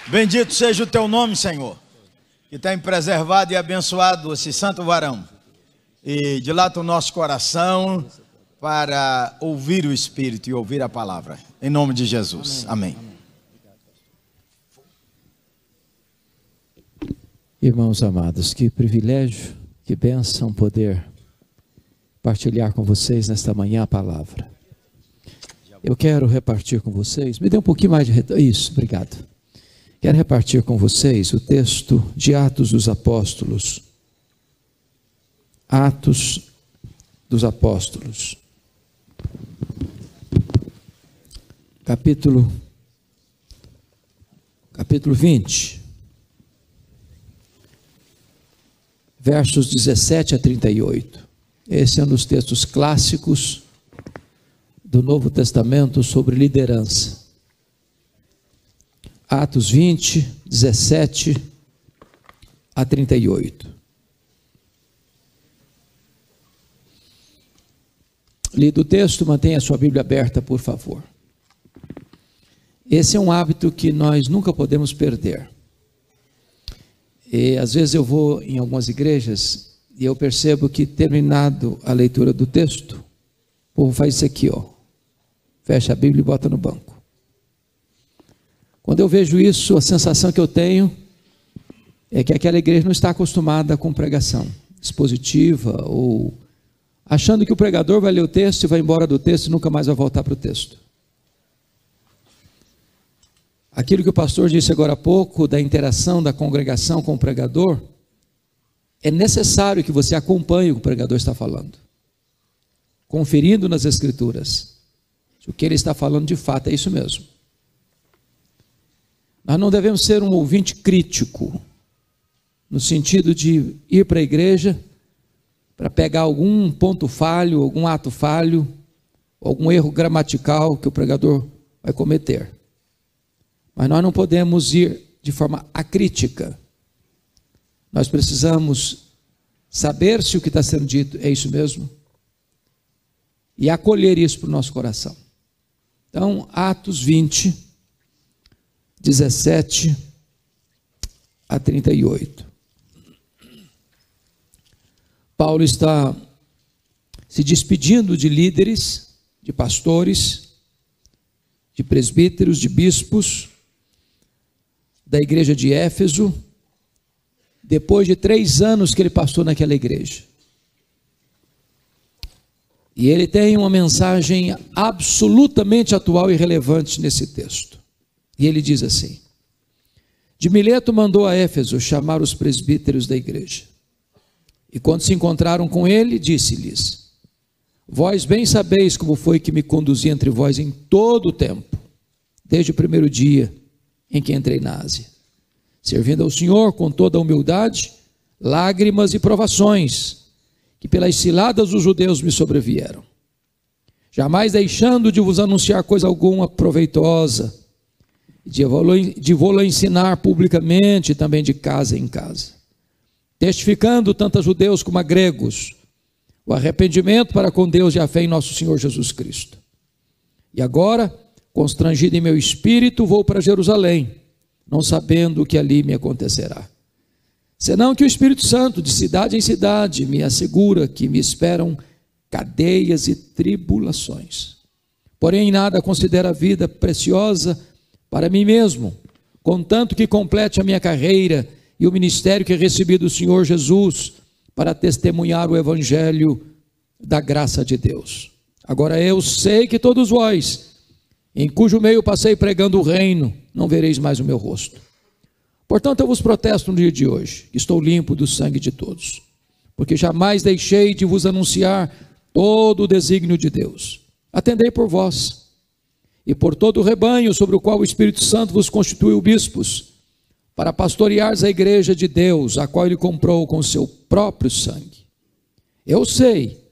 Bendito seja o teu nome, Senhor, que tem preservado e abençoado esse santo varão. E dilata o nosso coração para ouvir o Espírito e ouvir a palavra. Em nome de Jesus. Amém. Irmãos amados, que privilégio, que bênção poder partilhar com vocês nesta manhã a palavra. Eu quero repartir com vocês, me dê um pouquinho mais de isso, obrigado. Quero repartir com vocês o texto de Atos dos Apóstolos. Atos dos Apóstolos. Capítulo 20. Versos 17 a 38. Esse é um dos textos clássicos do Novo Testamento sobre liderança. Atos 20, 17 a 38. Lido o texto, mantenha a sua Bíblia aberta, por favor. Esse é um hábito que nós nunca podemos perder. E às vezes eu vou em algumas igrejas e eu percebo que, terminado a leitura do texto, o povo faz isso aqui, ó. Fecha a Bíblia e bota no banco. Quando eu vejo isso, a sensação que eu tenho é que aquela igreja não está acostumada com pregação expositiva, ou achando que o pregador vai ler o texto e vai embora do texto e nunca mais vai voltar para o texto. Aquilo que o pastor disse agora há pouco, da interação da congregação com o pregador, é necessário que você acompanhe o que o pregador está falando, conferindo nas Escrituras se o que ele está falando de fato é isso mesmo. Nós não devemos ser um ouvinte crítico, no sentido de ir para a igreja para pegar algum ponto falho, algum ato falho, algum erro gramatical que o pregador vai cometer. Mas nós não podemos ir de forma acrítica. Nós precisamos saber se o que está sendo dito é isso mesmo e acolher isso para o nosso coração. Então, Atos 20, 17 a 38. Paulo está se despedindo de líderes, de pastores, de presbíteros, de bispos, da igreja de Éfeso, depois de 3 anos que ele passou naquela igreja. E ele tem uma mensagem absolutamente atual e relevante nesse texto. E ele diz assim: de Mileto mandou a Éfeso chamar os presbíteros da igreja. E quando se encontraram com ele, disse-lhes: vós bem sabeis como foi que me conduzi entre vós em todo o tempo, desde o primeiro dia em que entrei na Ásia, servindo ao Senhor com toda a humildade, lágrimas e provações, que pelas ciladas dos judeus me sobrevieram, jamais deixando de vos anunciar coisa alguma proveitosa, de vou-la ensinar publicamente, também de casa em casa, testificando tanto a judeus como a gregos, o arrependimento para com Deus e a fé em nosso Senhor Jesus Cristo. E agora, constrangido em meu espírito, vou para Jerusalém, não sabendo o que ali me acontecerá. Senão que o Espírito Santo, de cidade em cidade, me assegura que me esperam cadeias e tribulações. Porém, em nada considero a vida preciosa para mim mesmo, contanto que complete a minha carreira e o ministério que recebi do Senhor Jesus, para testemunhar o evangelho da graça de Deus. Agora eu sei que todos vós, em cujo meio passei pregando o reino, não vereis mais o meu rosto. Portanto, eu vos protesto no dia de hoje, que estou limpo do sangue de todos, porque jamais deixei de vos anunciar todo o desígnio de Deus. Atendei por vós e por todo o rebanho sobre o qual o Espírito Santo vos constituiu bispos, para pastoreares a igreja de Deus, a qual ele comprou com o seu próprio sangue. Eu sei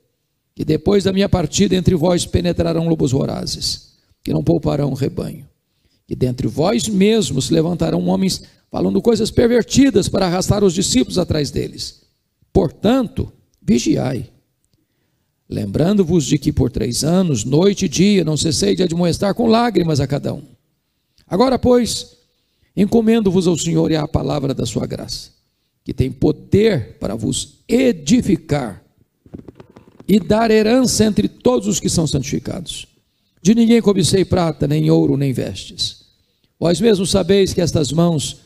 que depois da minha partida entre vós penetrarão lobos vorazes, que não pouparão o rebanho, que dentre vós mesmos se levantarão homens falando coisas pervertidas para arrastar os discípulos atrás deles. Portanto, vigiai, lembrando-vos de que por 3 anos, noite e dia, não cessei de admoestar com lágrimas a cada um. Agora, pois, Encomendo-vos ao Senhor e à palavra da sua graça, que tem poder para vos edificar e dar herança entre todos os que são santificados. De ninguém cobicei prata, nem ouro, nem vestes. Vós mesmos sabeis que estas mãos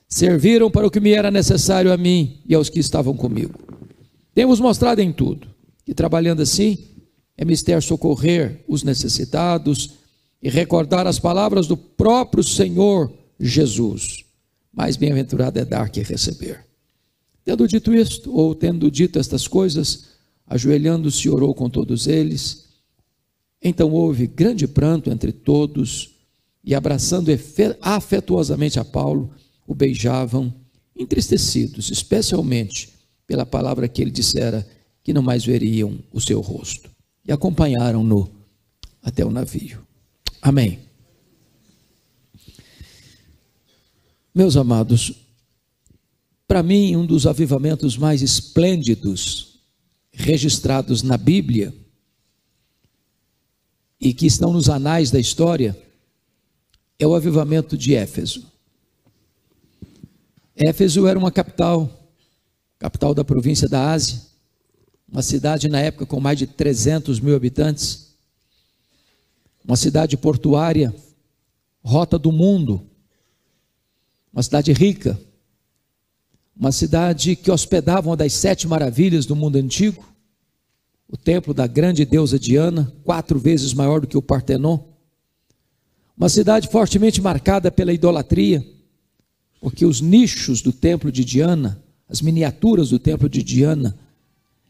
serviram para o que me era necessário a mim e aos que estavam comigo. Temos mostrado em tudo que, trabalhando assim, é mister socorrer os necessitados e recordar as palavras do próprio Senhor Jesus. Mais bem-aventurado é dar que receber. Tendo dito isto, ou tendo dito estas coisas, ajoelhando-se, orou com todos eles. Então houve grande pranto entre todos, e abraçando afetuosamente a Paulo, o beijavam, entristecidos, especialmente pela palavra que ele dissera, que não mais veriam o seu rosto. E acompanharam-no até o navio. Amém. Meus amados, para mim, um dos avivamentos mais esplêndidos registrados na Bíblia e que estão nos anais da história é o avivamento de Éfeso. Éfeso era uma capital da província da Ásia, uma cidade na época com mais de 300 mil habitantes, uma cidade portuária, rota do mundo, uma cidade rica, uma cidade que hospedava uma das 7 maravilhas do mundo antigo, o templo da grande deusa Diana, 4 vezes maior do que o Partenon, uma cidade fortemente marcada pela idolatria, porque os nichos do templo de Diana, as miniaturas do templo de Diana,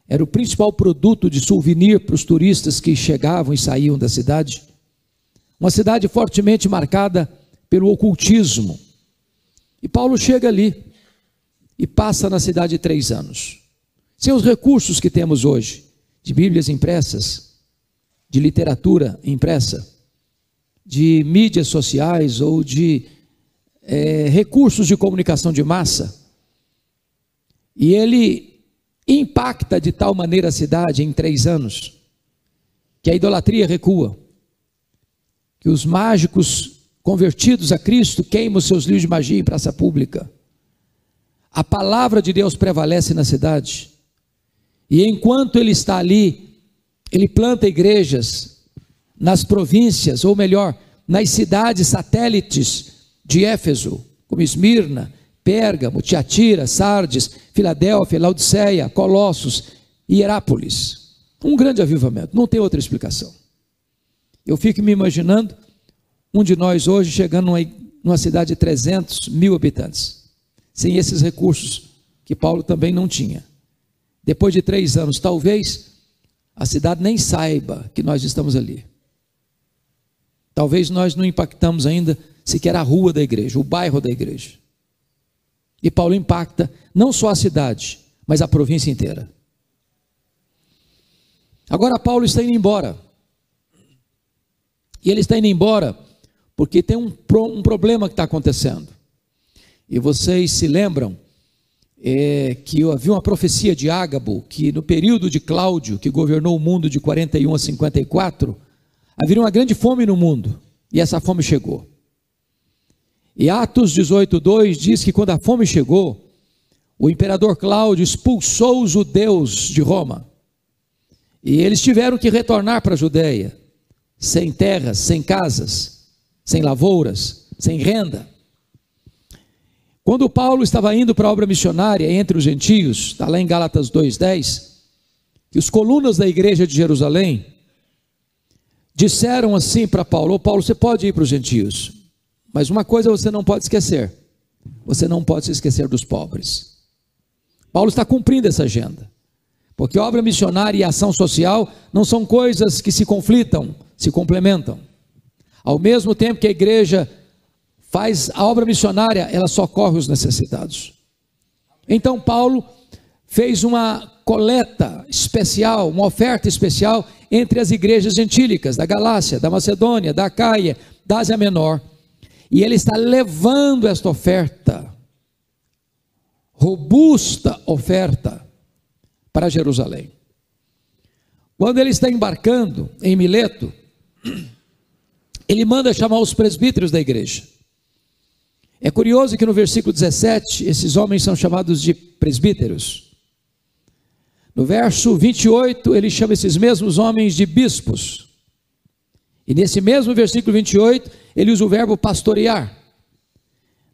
era o principal produto de souvenir para os turistas que chegavam e saíam da cidade. Uma cidade fortemente marcada pelo ocultismo. E Paulo chega ali e passa na cidade 3 anos. Sem os recursos que temos hoje, de Bíblias impressas, de literatura impressa, de mídias sociais ou de recursos de comunicação de massa. E ele impacta de tal maneira a cidade em 3 anos, que a idolatria recua, que os mágicos convertidos a Cristo queimam seus livros de magia em praça pública. A palavra de Deus prevalece na cidade, e enquanto ele está ali, ele planta igrejas nas províncias, ou melhor, nas cidades satélites de Éfeso, como Esmirna, Pérgamo, Tiatira, Sardes, Filadélfia, Laodiceia, Colossos e Hierápolis. Um grande avivamento, não tem outra explicação. Eu fico me imaginando um de nós hoje chegando numa cidade de 300 mil habitantes, sem esses recursos que Paulo também não tinha. Depois de 3 anos, talvez a cidade nem saiba que nós estamos ali. Talvez nós não impactamos ainda sequer a rua da igreja, o bairro da igreja. E Paulo impacta não só a cidade, mas a província inteira. Agora Paulo está indo embora. E ele está indo embora porque tem um problema que está acontecendo. E vocês se lembram que havia uma profecia de Ágabo, que no período de Cláudio, que governou o mundo de 41 a 54, haveria uma grande fome no mundo. E essa fome chegou. E Atos 18:2 diz que quando a fome chegou, o imperador Cláudio expulsou os judeus de Roma. E eles tiveram que retornar para a Judeia, sem terras, sem casas, sem lavouras, sem renda. Quando Paulo estava indo para a obra missionária entre os gentios, está lá em Gálatas 2:10, que os colunas da igreja de Jerusalém disseram assim para Paulo: ô Paulo, você pode ir para os gentios, mas uma coisa você não pode esquecer, você não pode se esquecer dos pobres. Paulo está cumprindo essa agenda, porque obra missionária e ação social não são coisas que se conflitam, se complementam. Ao mesmo tempo que a igreja faz a obra missionária, ela socorre os necessitados. Então Paulo fez uma coleta especial, uma oferta especial entre as igrejas gentílicas da Galácia, da Macedônia, da Acaia, da Ásia Menor. E ele está levando esta oferta, robusta oferta, para Jerusalém. Quando ele está embarcando em Mileto, ele manda chamar os presbíteros da igreja. É curioso que no versículo 17, esses homens são chamados de presbíteros. No verso 28, ele chama esses mesmos homens de bispos. E nesse mesmo versículo 28, ele usa o verbo pastorear.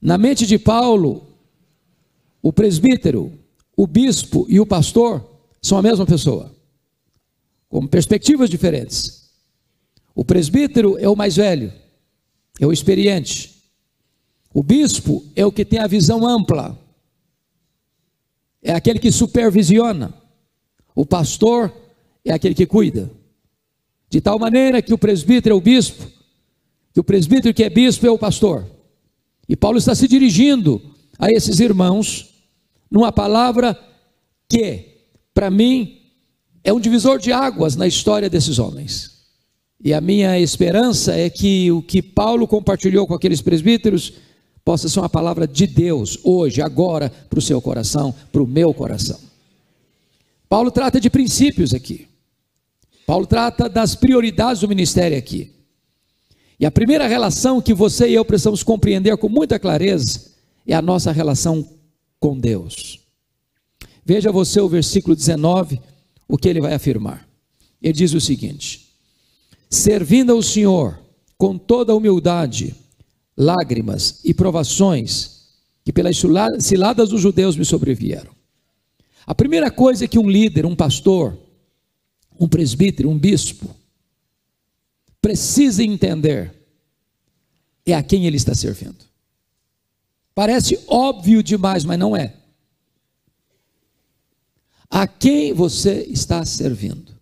Na mente de Paulo, o presbítero, o bispo e o pastor são a mesma pessoa, com perspectivas diferentes. O presbítero é o mais velho, é o experiente. O bispo é o que tem a visão ampla, é aquele que supervisiona. O pastor é aquele que cuida. De tal maneira que o presbítero é o bispo, que o presbítero que é bispo é o pastor. E Paulo está se dirigindo a esses irmãos numa palavra que, para mim, é um divisor de águas na história desses homens. E a minha esperança é que o que Paulo compartilhou com aqueles presbíteros possa ser uma palavra de Deus, hoje, agora, para o seu coração, para o meu coração. Paulo trata de princípios aqui. Paulo trata das prioridades do ministério aqui. E a primeira relação que você e eu precisamos compreender com muita clareza é a nossa relação com Deus. Veja você o versículo 19, o que ele vai afirmar. Ele diz o seguinte: servindo ao Senhor com toda a humildade, lágrimas e provações que pelas ciladas dos judeus me sobrevieram. A primeira coisa que um líder, um pastor, um presbítero, um bispo precisa entender é a quem ele está servindo. Parece óbvio demais, mas não é. A quem você está servindo?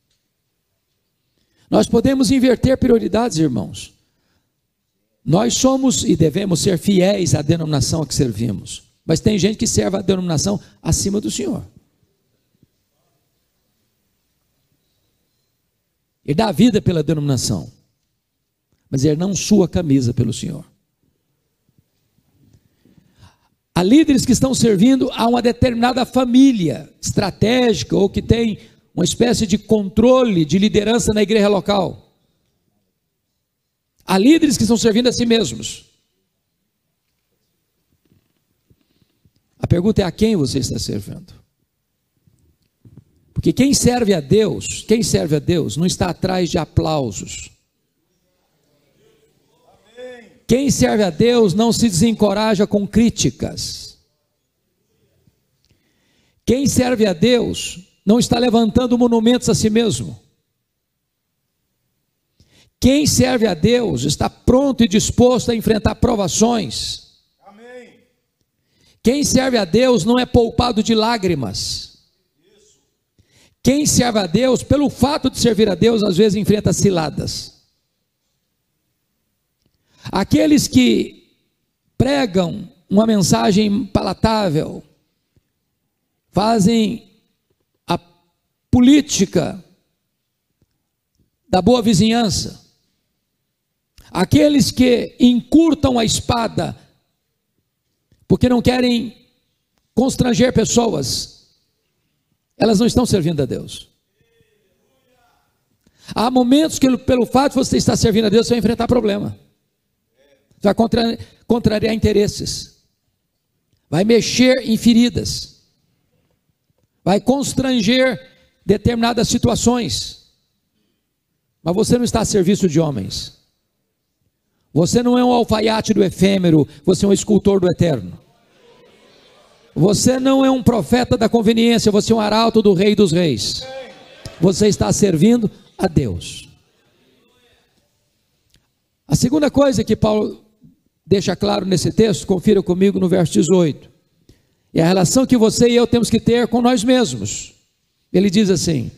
Nós podemos inverter prioridades, irmãos. Nós somos e devemos ser fiéis à denominação a que servimos, mas tem gente que serve a denominação acima do Senhor. Ele dá a vida pela denominação, mas ele não sua a camisa pelo Senhor. Há líderes que estão servindo a uma determinada família estratégica ou que tem uma espécie de controle de liderança na igreja local. Há líderes que estão servindo a si mesmos. A pergunta é: a quem você está servindo? Porque quem serve a Deus não está atrás de aplausos. Quem serve a Deus não se desencoraja com críticas. Quem serve a Deus não está levantando monumentos a si mesmo. Quem serve a Deus está pronto e disposto a enfrentar provações. Quem serve a Deus não é poupado de lágrimas. Quem serve a Deus, pelo fato de servir a Deus, às vezes enfrenta ciladas. Aqueles que pregam uma mensagem palatável, fazem a política da boa vizinhança, aqueles que encurtam a espada, porque não querem constranger pessoas, elas não estão servindo a Deus. Há momentos que, pelo fato de você estar servindo a Deus, você vai enfrentar problema. Você vai contrariar interesses. Vai mexer em feridas. Vai constranger determinadas situações. Mas você não está a serviço de homens. Você não é um alfaiate do efêmero, você é um escultor do eterno. Você não é um profeta da conveniência, você é um arauto do Rei dos Reis. Você está servindo a Deus. A segunda coisa que Paulo deixa claro nesse texto, confira comigo no verso 18, é a relação que você e eu temos que ter com nós mesmos. Ele diz assim: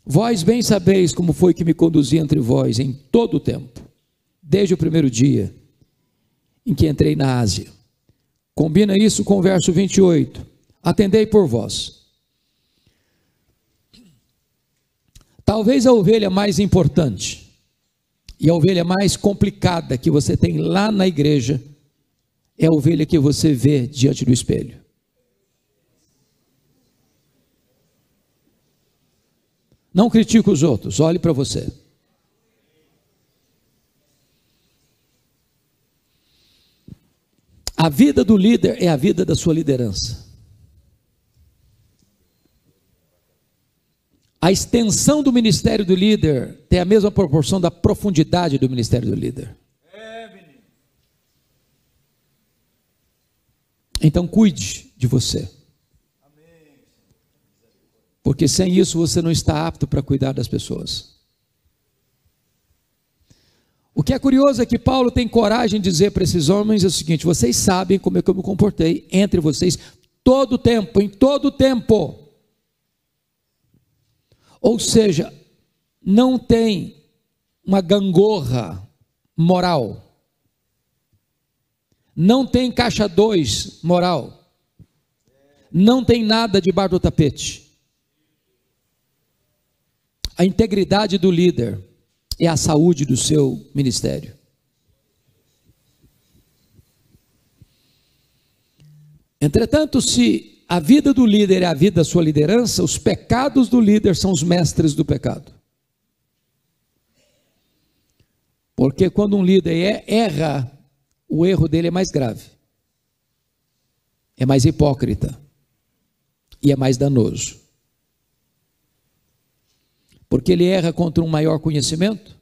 vós bem sabeis como foi que me conduzi entre vós em todo o tempo, desde o primeiro dia em que entrei na Ásia. Combina isso com o verso 28. Atendei por vós. Talvez a ovelha mais importante e a ovelha mais complicada que você tem lá na igreja é a ovelha que você vê diante do espelho. Não critique os outros, olhe para você. A vida do líder é a vida da sua liderança. A extensão do ministério do líder tem a mesma proporção da profundidade do ministério do líder. Então cuide de você. Porque sem isso você não está apto para cuidar das pessoas. O que é curioso é que Paulo tem coragem de dizer para esses homens o seguinte: vocês sabem como é que eu me comportei entre vocês todo o tempo, em todo o tempo. Ou seja, não tem uma gangorra moral, não tem caixa 2 moral, não tem nada debaixo do tapete. A integridade do líder é a saúde do seu ministério. Entretanto, se a vida do líder é a vida da sua liderança, os pecados do líder são os mestres do pecado. Porque quando um líder erra, o erro dele é mais grave, é mais hipócrita e é mais danoso. Porque ele erra contra um maior conhecimento,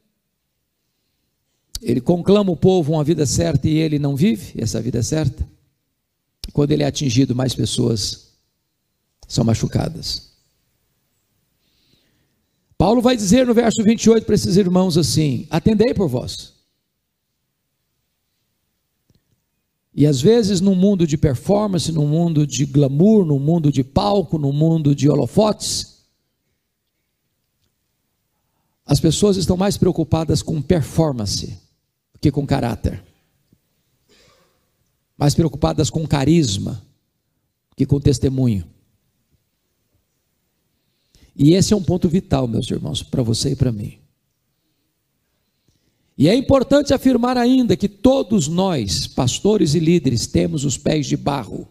ele conclama o povo uma vida certa e ele não vive essa vida certa. Quando ele é atingido, mais pessoas são machucadas. Paulo vai dizer no verso 28 para esses irmãos assim: atendei por vós. E às vezes num mundo de performance, num mundo de glamour, num mundo de palco, num mundo de holofotes, as pessoas estão mais preocupadas com performance do que com caráter. Mais preocupadas com carisma que com testemunho. E esse é um ponto vital, meus irmãos, para você e para mim. E é importante afirmar ainda que todos nós, pastores e líderes, temos os pés de barro.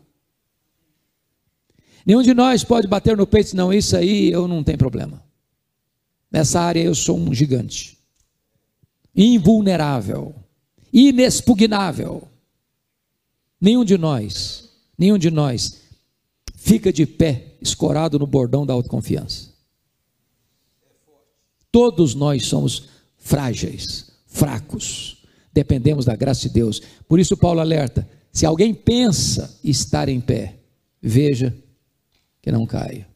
Nenhum de nós pode bater no peito e dizer: não, isso aí eu não tenho problema. Nessa área eu sou um gigante, invulnerável, inexpugnável. Nenhum de nós fica de pé, escorado no bordão da autoconfiança. Todos nós somos frágeis, fracos, dependemos da graça de Deus. Por isso Paulo alerta: se alguém pensa estar em pé, veja que não caia.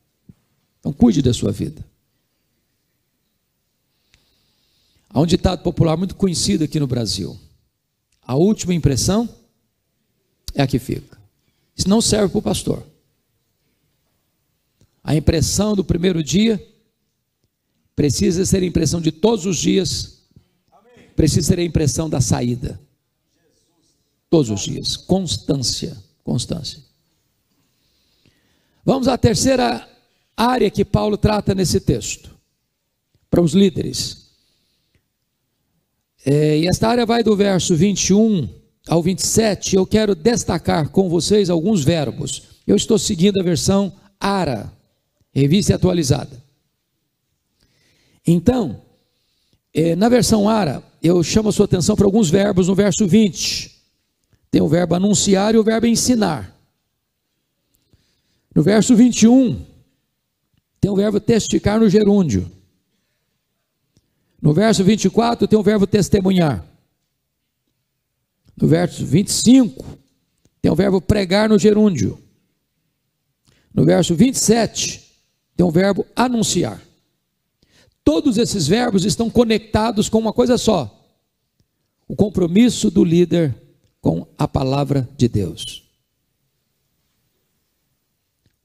Então cuide da sua vida. Há um ditado popular muito conhecido aqui no Brasil: a última impressão é a que fica. Isso não serve para o pastor. A impressão do primeiro dia precisa ser a impressão de todos os dias. Precisa ser a impressão da saída. Todos os dias. Constância. Vamos à terceira área que Paulo trata nesse texto, para os líderes. E esta área vai do verso 21 ao 27, eu quero destacar com vocês alguns verbos. Eu estou seguindo a versão ARA, revista atualizada. Então, na versão ARA, eu chamo a sua atenção para alguns verbos no verso 20. Tem o verbo anunciar e o verbo ensinar. No verso 21, tem o verbo testificar no gerúndio. No verso 24, tem o verbo testemunhar. No verso 25, tem o verbo pregar no gerúndio. No verso 27, tem o verbo anunciar. Todos esses verbos estão conectados com uma coisa só: o compromisso do líder com a palavra de Deus.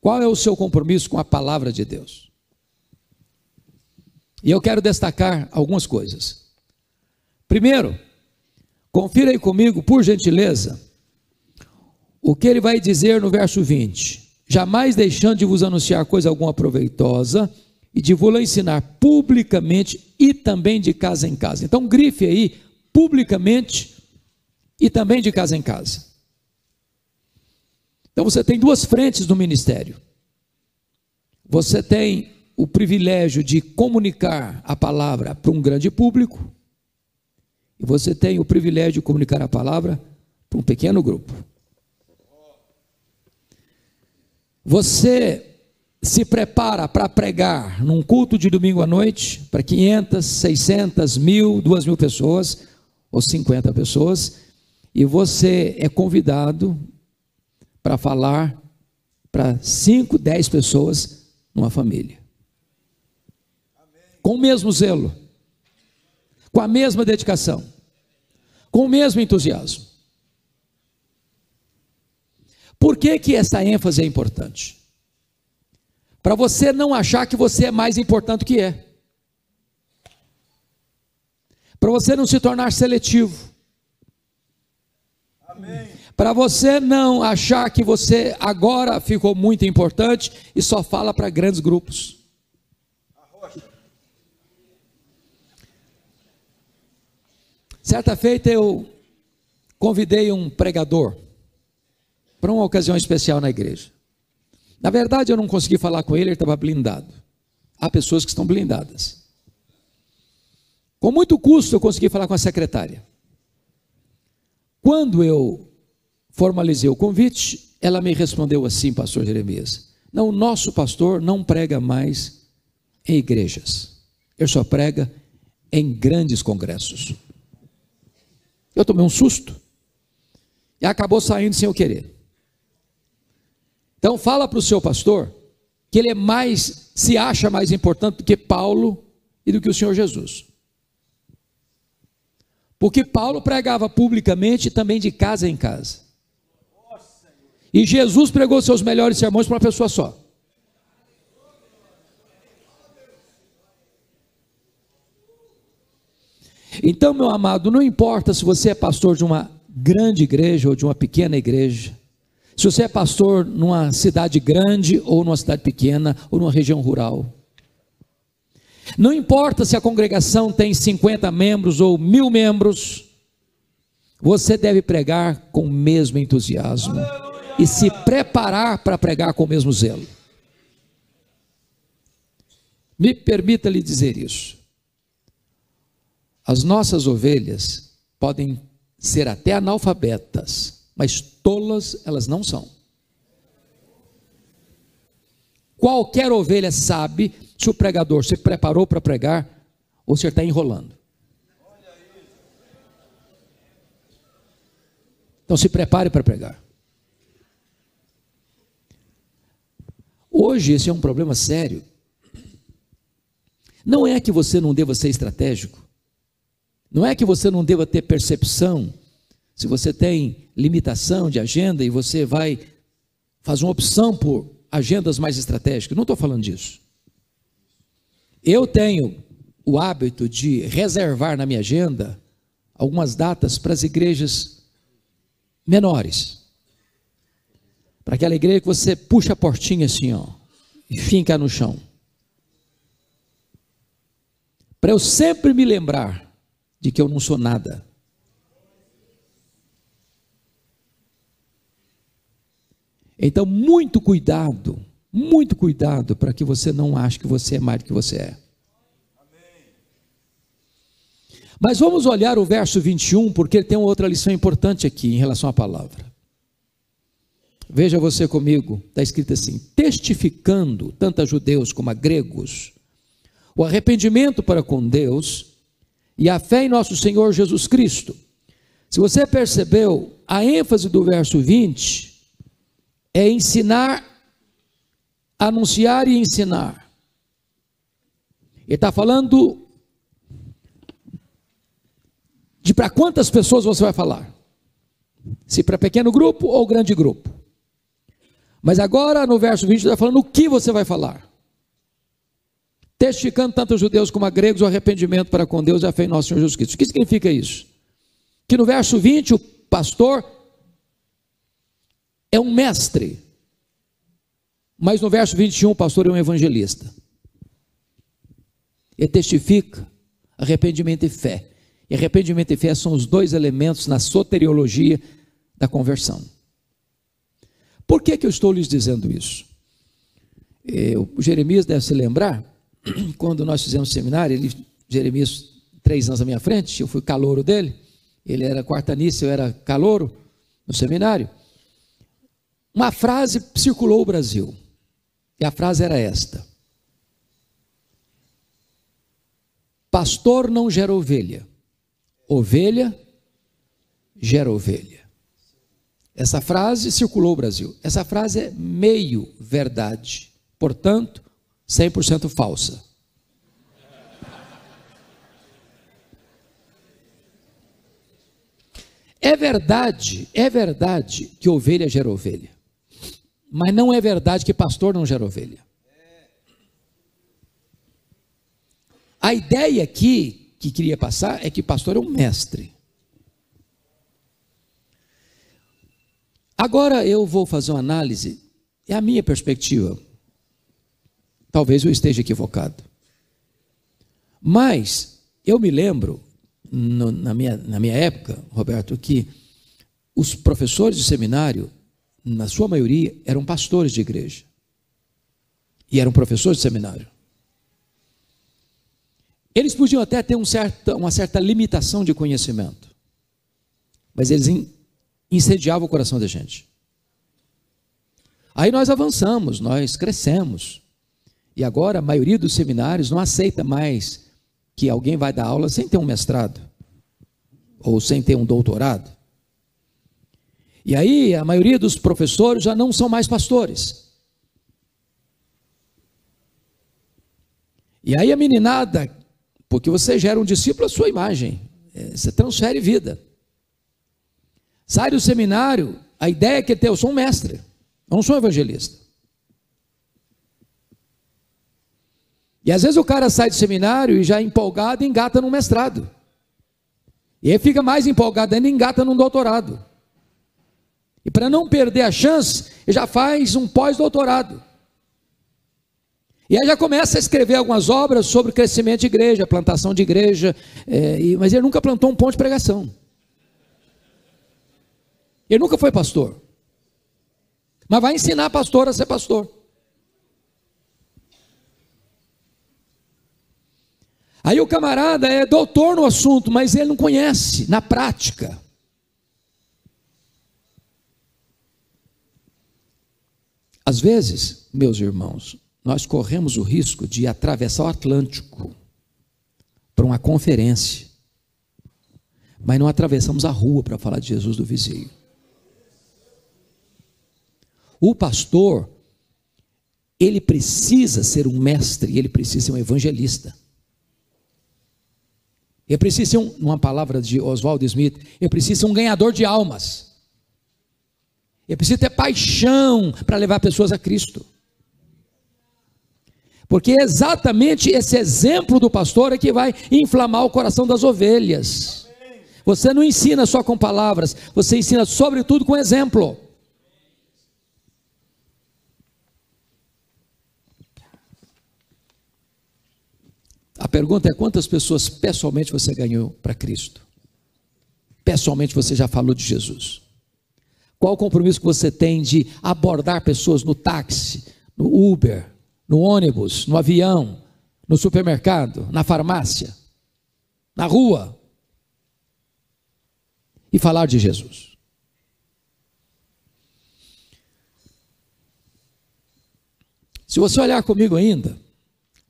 Qual é o seu compromisso com a palavra de Deus? E eu quero destacar algumas coisas. Primeiro, confira aí comigo, por gentileza, o que ele vai dizer no verso 20: jamais deixando de vos anunciar coisa alguma proveitosa, e de vos ensinar publicamente e também de casa em casa. Então grife aí, publicamente e também de casa em casa. Então você tem duas frentes no ministério. Você tem o privilégio de comunicar a palavra para um grande público, e você tem o privilégio de comunicar a palavra para um pequeno grupo. Você se prepara para pregar num culto de domingo à noite para 500, 600, 1.000, 2.000 pessoas ou 50 pessoas, e você é convidado para falar para 5, 10 pessoas numa família. Com o mesmo zelo, com a mesma dedicação, com o mesmo entusiasmo. Por que que essa ênfase é importante? Para você não achar que você é mais importante do que é. Para você não se tornar seletivo. Amém. Para você não achar que você agora ficou muito importante e só fala para grandes grupos. Certa feita eu convidei um pregador para uma ocasião especial na igreja. Na verdade eu não consegui falar com ele, ele estava blindado. Há pessoas que estão blindadas. Com muito custo eu consegui falar com a secretária. Quando eu formalizei o convite, ela me respondeu assim, pastor Jeremias: não, o nosso pastor não prega mais em igrejas, ele só prega em grandes congressos. Eu tomei um susto e acabou saindo sem eu querer. Então fala para o seu pastor que ele se acha mais importante do que Paulo e do que o Senhor Jesus. Porque Paulo pregava publicamente e também de casa em casa. E Jesus pregou seus melhores sermões para uma pessoa só. Então, meu amado, não importa se você é pastor de uma grande igreja ou de uma pequena igreja, se você é pastor numa cidade grande ou numa cidade pequena ou numa região rural. Não importa se a congregação tem 50 membros ou 1.000 membros, você deve pregar com o mesmo entusiasmo e se preparar para pregar com o mesmo zelo. Me permita lhe dizer isso. As nossas ovelhas podem ser até analfabetas, mas tolas elas não são. Qualquer ovelha sabe se o pregador se preparou para pregar ou se ele está enrolando. Então se prepare para pregar. Hoje esse é um problema sério. Não é que você não deva ser estratégico. Não é que você não deva ter percepção. Se você tem limitação de agenda e você vai fazer uma opção por agendas mais estratégicas. Não estou falando disso. Eu tenho o hábito de reservar na minha agenda algumas datas para as igrejas menores. Para aquela igreja que você puxa a portinha assim, ó, e finca no chão. Para eu sempre me lembrar de que eu não sou nada. Então, muito cuidado para que você não ache que você é mais do que você é. Mas vamos olhar o verso 21, porque ele tem uma outra lição importante aqui em relação à palavra. Veja você comigo, está escrito assim: testificando tanto a judeus como a gregos, o arrependimento para com Deus e a fé em nosso Senhor Jesus Cristo. Se você percebeu, a ênfase do verso 20 é ensinar, anunciar e ensinar. Ele está falando de para quantas pessoas você vai falar. Se para pequeno grupo ou grande grupo. Mas agora no verso 20 está falando o que você vai falar. Testificando tanto os judeus como a gregos o arrependimento para com Deus e a fé em nosso Senhor Jesus Cristo. O que significa isso? Que no verso 20 o pastor é um mestre, mas no verso 21 o pastor é um evangelista. Ele testifica arrependimento e fé. E arrependimento e fé são os dois elementos na soteriologia da conversão. Por que eu estou lhes dizendo isso? O Jeremias deve se lembrar, quando nós fizemos seminário, Jeremias 3 anos à minha frente, eu fui calouro dele, ele era quartanista, eu era calouro no seminário. uma frase circulou o Brasil, e a frase era esta: pastor não gera ovelha, ovelha gera ovelha. Essa frase circulou o Brasil. Essa frase é meio verdade, portanto, 100% falsa. É verdade que ovelha gera ovelha, mas não é verdade que pastor não gera ovelha. A ideia aqui que queria passar é que pastor é um mestre. Agora eu vou fazer uma análise, é a minha perspectiva. Talvez eu esteja equivocado. Mas eu me lembro, na minha época, Roberto, que os professores de seminário, na sua maioria, eram pastores de igreja. E eram professores de seminário. Eles podiam até ter uma certa limitação de conhecimento, mas eles incendiavam o coração da gente. Aí nós avançamos, nós crescemos, e agora a maioria dos seminários não aceita mais que alguém vai dar aula sem ter um mestrado, ou sem ter um doutorado. E aí a maioria dos professores já não são mais pastores. E aí a meninada, porque você gera um discípulo à sua imagem, você transfere vida. Sai do seminário, a ideia é que eu sou um mestre, eu não sou um evangelista. E às vezes o cara sai do seminário e já empolgado engata num mestrado. E aí fica mais empolgado ainda e engata num doutorado. E para não perder a chance, ele já faz um pós-doutorado. E aí já começa a escrever algumas obras sobre crescimento de igreja, plantação de igreja, mas ele nunca plantou um ponto de pregação. Ele nunca foi pastor. Mas vai ensinar pastor a ser pastor. Aí o camarada é doutor no assunto, mas ele não conhece na prática. Às vezes, meus irmãos, nós corremos o risco de atravessar o Atlântico para uma conferência, mas não atravessamos a rua para falar de Jesus do vizinho. O pastor, ele precisa ser um mestre, ele precisa ser um evangelista. Ele precisa ser, uma palavra de Oswald Smith, ele precisa ser um ganhador de almas. Ele precisa ter paixão para levar pessoas a Cristo. Porque é exatamente esse exemplo do pastor é que vai inflamar o coração das ovelhas. Você não ensina só com palavras, você ensina sobretudo com exemplo. A pergunta é: quantas pessoas pessoalmente você ganhou para Cristo? Pessoalmente você já falou de Jesus? Qual o compromisso que você tem de abordar pessoas no táxi, no Uber, no ônibus, no avião, no supermercado, na farmácia, na rua, e falar de Jesus? Se você olhar comigo ainda,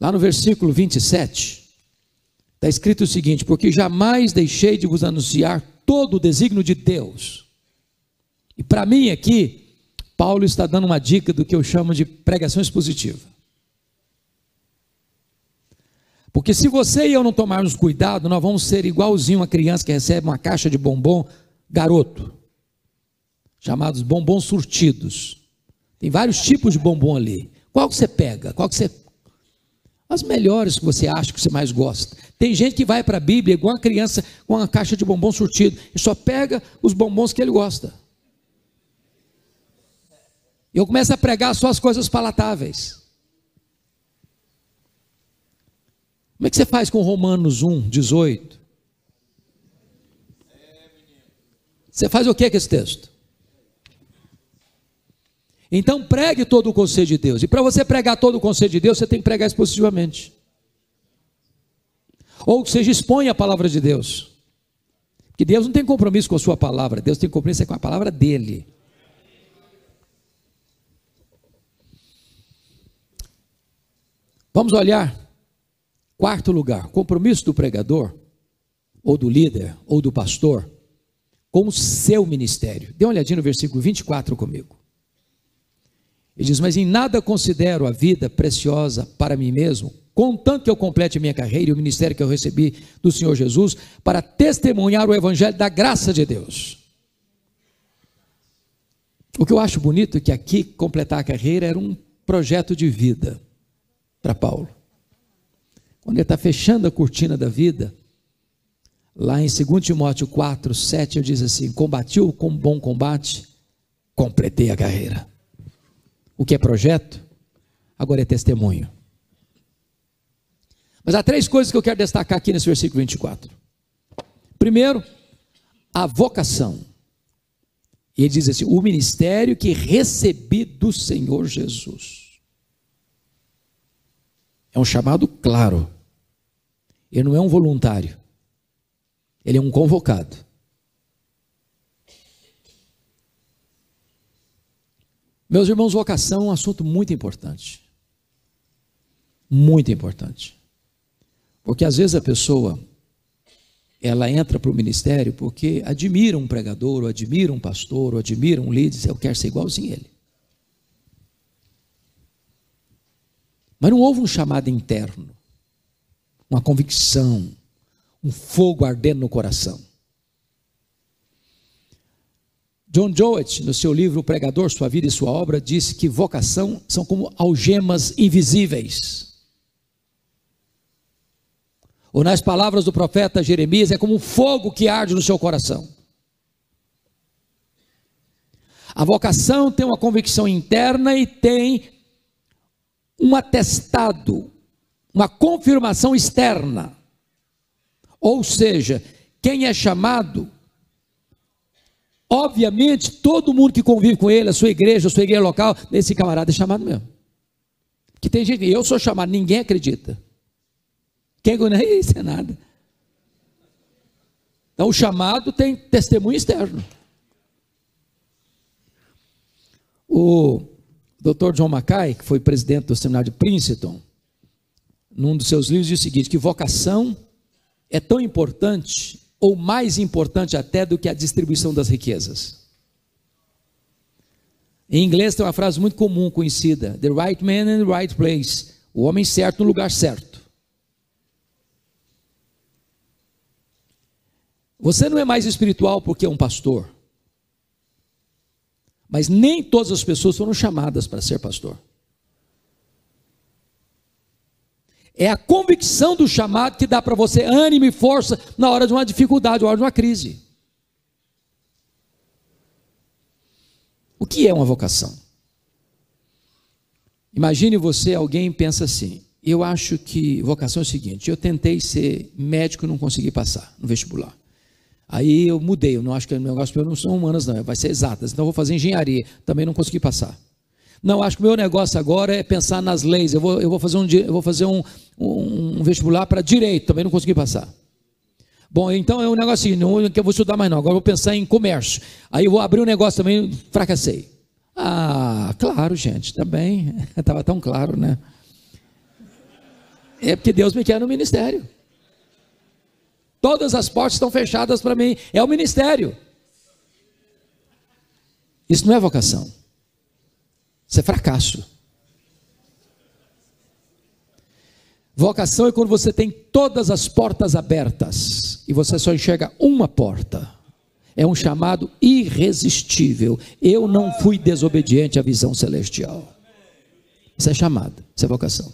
lá no versículo 27, está escrito o seguinte: porque jamais deixei de vos anunciar todo o desígnio de Deus. E para mim aqui, Paulo está dando uma dica do que eu chamo de pregação expositiva. Porque se você e eu não tomarmos cuidado, nós vamos ser igualzinho uma criança que recebe uma caixa de bombom garoto, chamados bombons surtidos. Tem vários tipos de bombom ali. Qual que você pega? Qual que você... As melhores que você acha que você mais gosta. Tem gente que vai para a Bíblia igual uma criança com uma caixa de bombom surtido e só pega os bombons que ele gosta. E eu começo a pregar só as coisas palatáveis. Como é que você faz com Romanos 1, 18? Você faz o que com esse texto? Então pregue todo o conselho de Deus. E para você pregar todo o conselho de Deus, você tem que pregar expositivamente. Ou seja, expõe a palavra de Deus. Porque Deus não tem compromisso com a sua palavra, Deus tem compromisso com a palavra dele. Vamos olhar, quarto lugar, compromisso do pregador, ou do líder, ou do pastor, com o seu ministério. Dê uma olhadinha no versículo 24 comigo. Ele diz: mas em nada considero a vida preciosa para mim mesmo, contanto que eu complete a minha carreira e o ministério que eu recebi do Senhor Jesus, para testemunhar o evangelho da graça de Deus. O que eu acho bonito é que aqui completar a carreira era um projeto de vida para Paulo. Quando ele está fechando a cortina da vida, lá em 2 Timóteo 4, 7, ele diz assim: combati o bom combate, completei a carreira. O que é projeto, agora é testemunho. Mas há três coisas que eu quero destacar aqui nesse versículo 24. Primeiro, a vocação. E ele diz assim: o ministério que recebi do Senhor Jesus. É um chamado claro. Ele não é um voluntário. Ele é um convocado. Meus irmãos, vocação é um assunto muito importante. Muito importante. Porque às vezes a pessoa, ela entra para o ministério porque admira um pregador, ou admira um pastor, ou admira um líder, e diz: eu quero ser igualzinho a ele. Mas não houve um chamado interno, uma convicção, um fogo ardendo no coração. John Jowett, no seu livro O Pregador, Sua Vida e Sua Obra, disse que vocação são como algemas invisíveis. Ou nas palavras do profeta Jeremias, é como um fogo que arde no seu coração. A vocação tem uma convicção interna e tem um atestado, uma confirmação externa. Ou seja, quem é chamado, obviamente, todo mundo que convive com ele, a sua igreja local, esse camarada é chamado mesmo. Que tem gente, eu sou chamado, ninguém acredita. Quem não é isso, é nada. Então o chamado tem testemunho externo. O Dr. John Mackay, que foi presidente do seminário de Princeton, num dos seus livros diz o seguinte: que vocação é tão importante, ou mais importante até, do que a distribuição das riquezas. Em inglês tem uma frase muito comum, conhecida: the right man in the right place, o homem certo no lugar certo. Você não é mais espiritual porque é um pastor, mas nem todas as pessoas foram chamadas para ser pastor. É a convicção do chamado que dá para você ânimo e força na hora de uma dificuldade, na hora de uma crise. O que é uma vocação? Imagine você, alguém pensa assim: eu acho que vocação é o seguinte, eu tentei ser médico e não consegui passar no vestibular. Aí eu mudei, eu não acho que o meu negócio não são humanas não, vai ser exatas, então eu vou fazer engenharia, também não consegui passar. Não, acho que o meu negócio agora é pensar nas leis, eu vou fazer um vestibular para direito, também não consegui passar. Bom, então é um negócio assim, não que eu vou estudar mais não, agora eu vou pensar em comércio. Aí eu vou abrir um negócio também, fracassei. Ah, claro, gente, também, estava tão claro, né? É porque Deus me quer no ministério. Todas as portas estão fechadas para mim, é o ministério. Isso não é vocação. Isso é fracasso. Vocação é quando você tem todas as portas abertas e você só enxerga uma porta. É um chamado irresistível. Eu não fui desobediente à visão celestial. Isso é chamado, isso é vocação.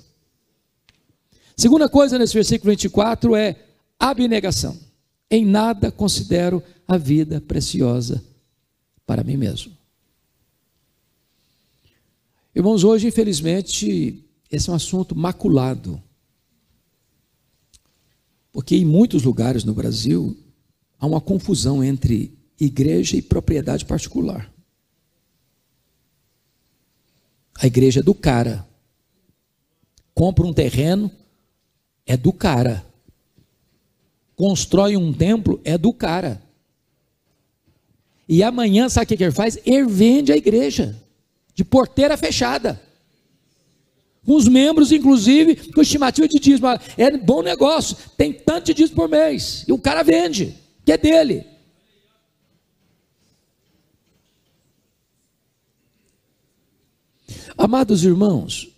Segunda coisa nesse versículo 24 é abnegação. Em nada considero a vida preciosa para mim mesmo. Irmãos, hoje, infelizmente, esse é um assunto maculado. Porque em muitos lugares no Brasil, há uma confusão entre igreja e propriedade particular. A igreja é do cara. Compra um terreno, é do cara. Constrói um templo, é do cara. E amanhã, sabe o que ele faz? Ele vende a igreja, de porteira fechada. com os membros, inclusive, com estimativa de dízimo. É bom negócio, tem tanto de dízimo por mês, e o cara vende, que é dele. Amados irmãos,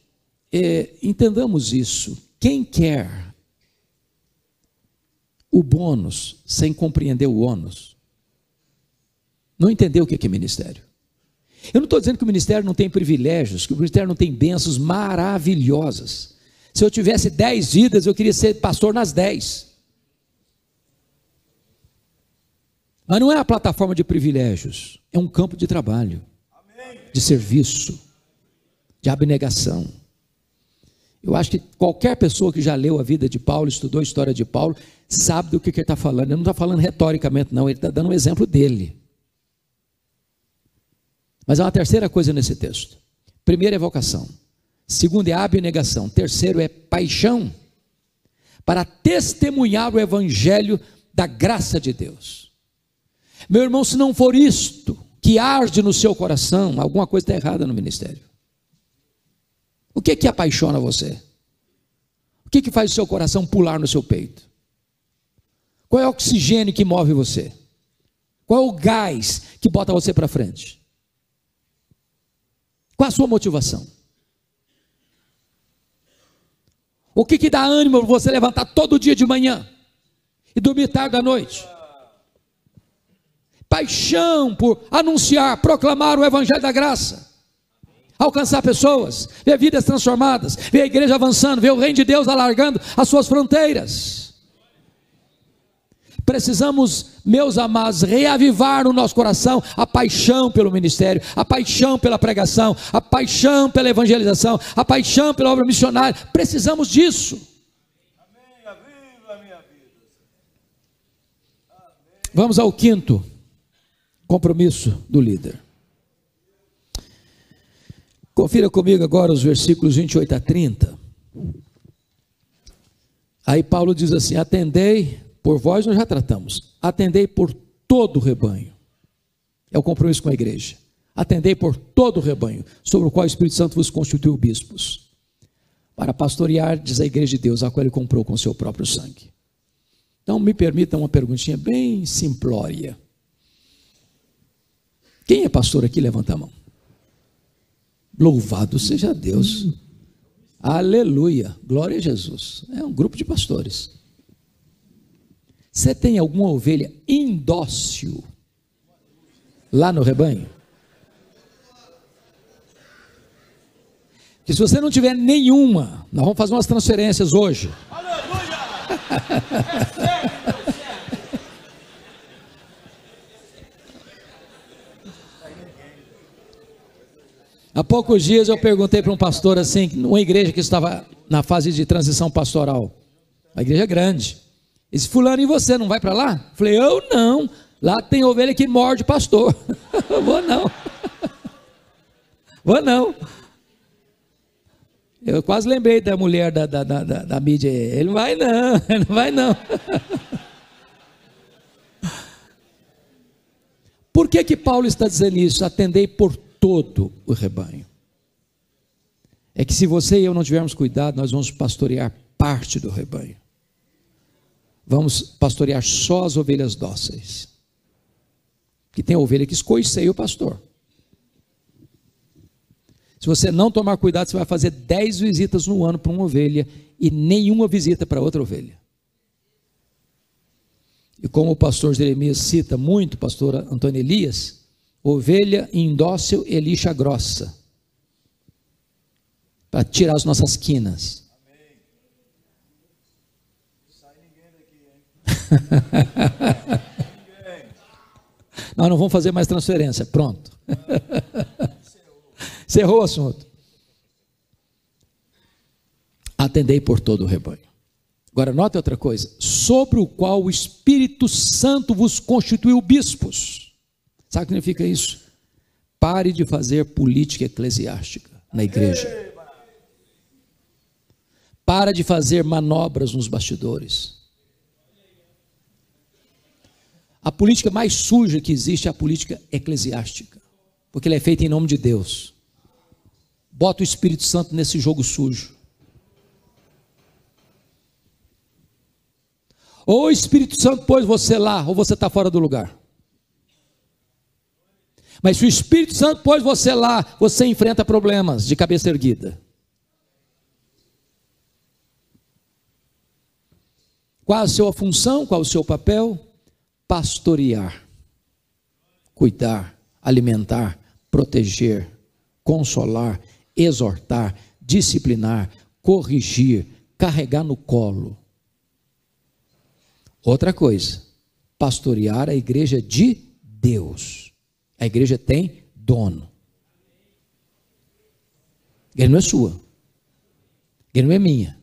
entendamos isso. Quem quer o bônus sem compreender o ônus, não entendeu o que é ministério. Eu não estou dizendo que o ministério não tem privilégios, que o ministério não tem bênçãos maravilhosas. Se eu tivesse 10 vidas, eu queria ser pastor nas 10. Mas não é a plataforma de privilégios, é um campo de trabalho, de serviço, de abnegação. Eu acho que qualquer pessoa que já leu a vida de Paulo, estudou a história de Paulo, sabe do que ele está falando. Ele não está falando retoricamente, não, ele está dando um exemplo dele. Mas há uma terceira coisa nesse texto. Primeiro é vocação, segundo é abnegação, terceiro é paixão, para testemunhar o evangelho da graça de Deus. Meu irmão, se não for isto que arde no seu coração, alguma coisa está errada no ministério. O que apaixona você? O que faz o seu coração pular no seu peito? Qual é o oxigênio que move você? Qual é o gás que bota você para frente? Qual a sua motivação? O que dá ânimo para você levantar todo dia de manhã e dormir tarde à noite? Paixão por anunciar, proclamar o evangelho da graça, alcançar pessoas, ver vidas transformadas, ver a igreja avançando, ver o reino de Deus alargando as suas fronteiras. Precisamos, meus amados, reavivar no nosso coração a paixão pelo ministério, a paixão pela pregação, a paixão pela evangelização, a paixão pela obra missionária. Precisamos disso. Amém. Aviva a minha vida. Amém. Vamos ao quinto compromisso do líder. Confira comigo agora os versículos 28 a 30. Aí Paulo diz assim: atendei, por vós nós já tratamos, atendei por todo o rebanho. É o compromisso com a igreja. Atendei por todo o rebanho, sobre o qual o Espírito Santo vos constituiu bispos, para pastorear, diz a igreja de Deus, a qual ele comprou com seu próprio sangue. Então me permita uma perguntinha bem simplória. Quem é pastor aqui? Levanta a mão. Louvado seja Deus. Aleluia, glória a Jesus. É um grupo de pastores. Você tem alguma ovelha indócil lá no rebanho? Que se você não tiver nenhuma, nós vamos fazer umas transferências hoje. Aleluia! Há poucos dias eu perguntei para um pastor assim, numa igreja que estava na fase de transição pastoral, a igreja é grande. Ele disse: fulano, e você não vai para lá? Eu falei: eu não, lá tem ovelha que morde pastor. Vou não. Vou não. Eu quase lembrei da mulher da mídia. Ele não vai não, ele não vai não. Por que Paulo está dizendo isso? Atendei por todo o rebanho. É que se você e eu não tivermos cuidado, nós vamos pastorear parte do rebanho. Vamos pastorear só as ovelhas dóceis. Que tem ovelha que escoiceia o pastor. Se você não tomar cuidado, você vai fazer 10 visitas no ano para uma ovelha e nenhuma visita para outra ovelha. E como o pastor Jeremias cita muito, o pastor Antônio Elias, ovelha indócil e lixa grossa, para tirar as nossas quinas. Amém. Não sai ninguém daqui, hein? Nós não vamos fazer mais transferência, pronto. Encerrou o assunto. Atendei por todo o rebanho. Agora note outra coisa: sobre o qual o Espírito Santo vos constituiu bispos. Sabe o que significa isso? Pare de fazer política eclesiástica na igreja. Para de fazer manobras nos bastidores. A política mais suja que existe é a política eclesiástica, porque ela é feita em nome de Deus. bota o Espírito Santo nesse jogo sujo. Ou o Espírito Santo pôs você lá, ou você está fora do lugar. Mas se o Espírito Santo pôs você lá, você enfrenta problemas de cabeça erguida. Qual a sua função? Qual o seu papel? Pastorear, cuidar, alimentar, proteger, consolar, exortar, disciplinar, corrigir, carregar no colo. Outra coisa, pastorear a igreja de Deus. A igreja tem dono. A igreja não é sua. A igreja não é minha.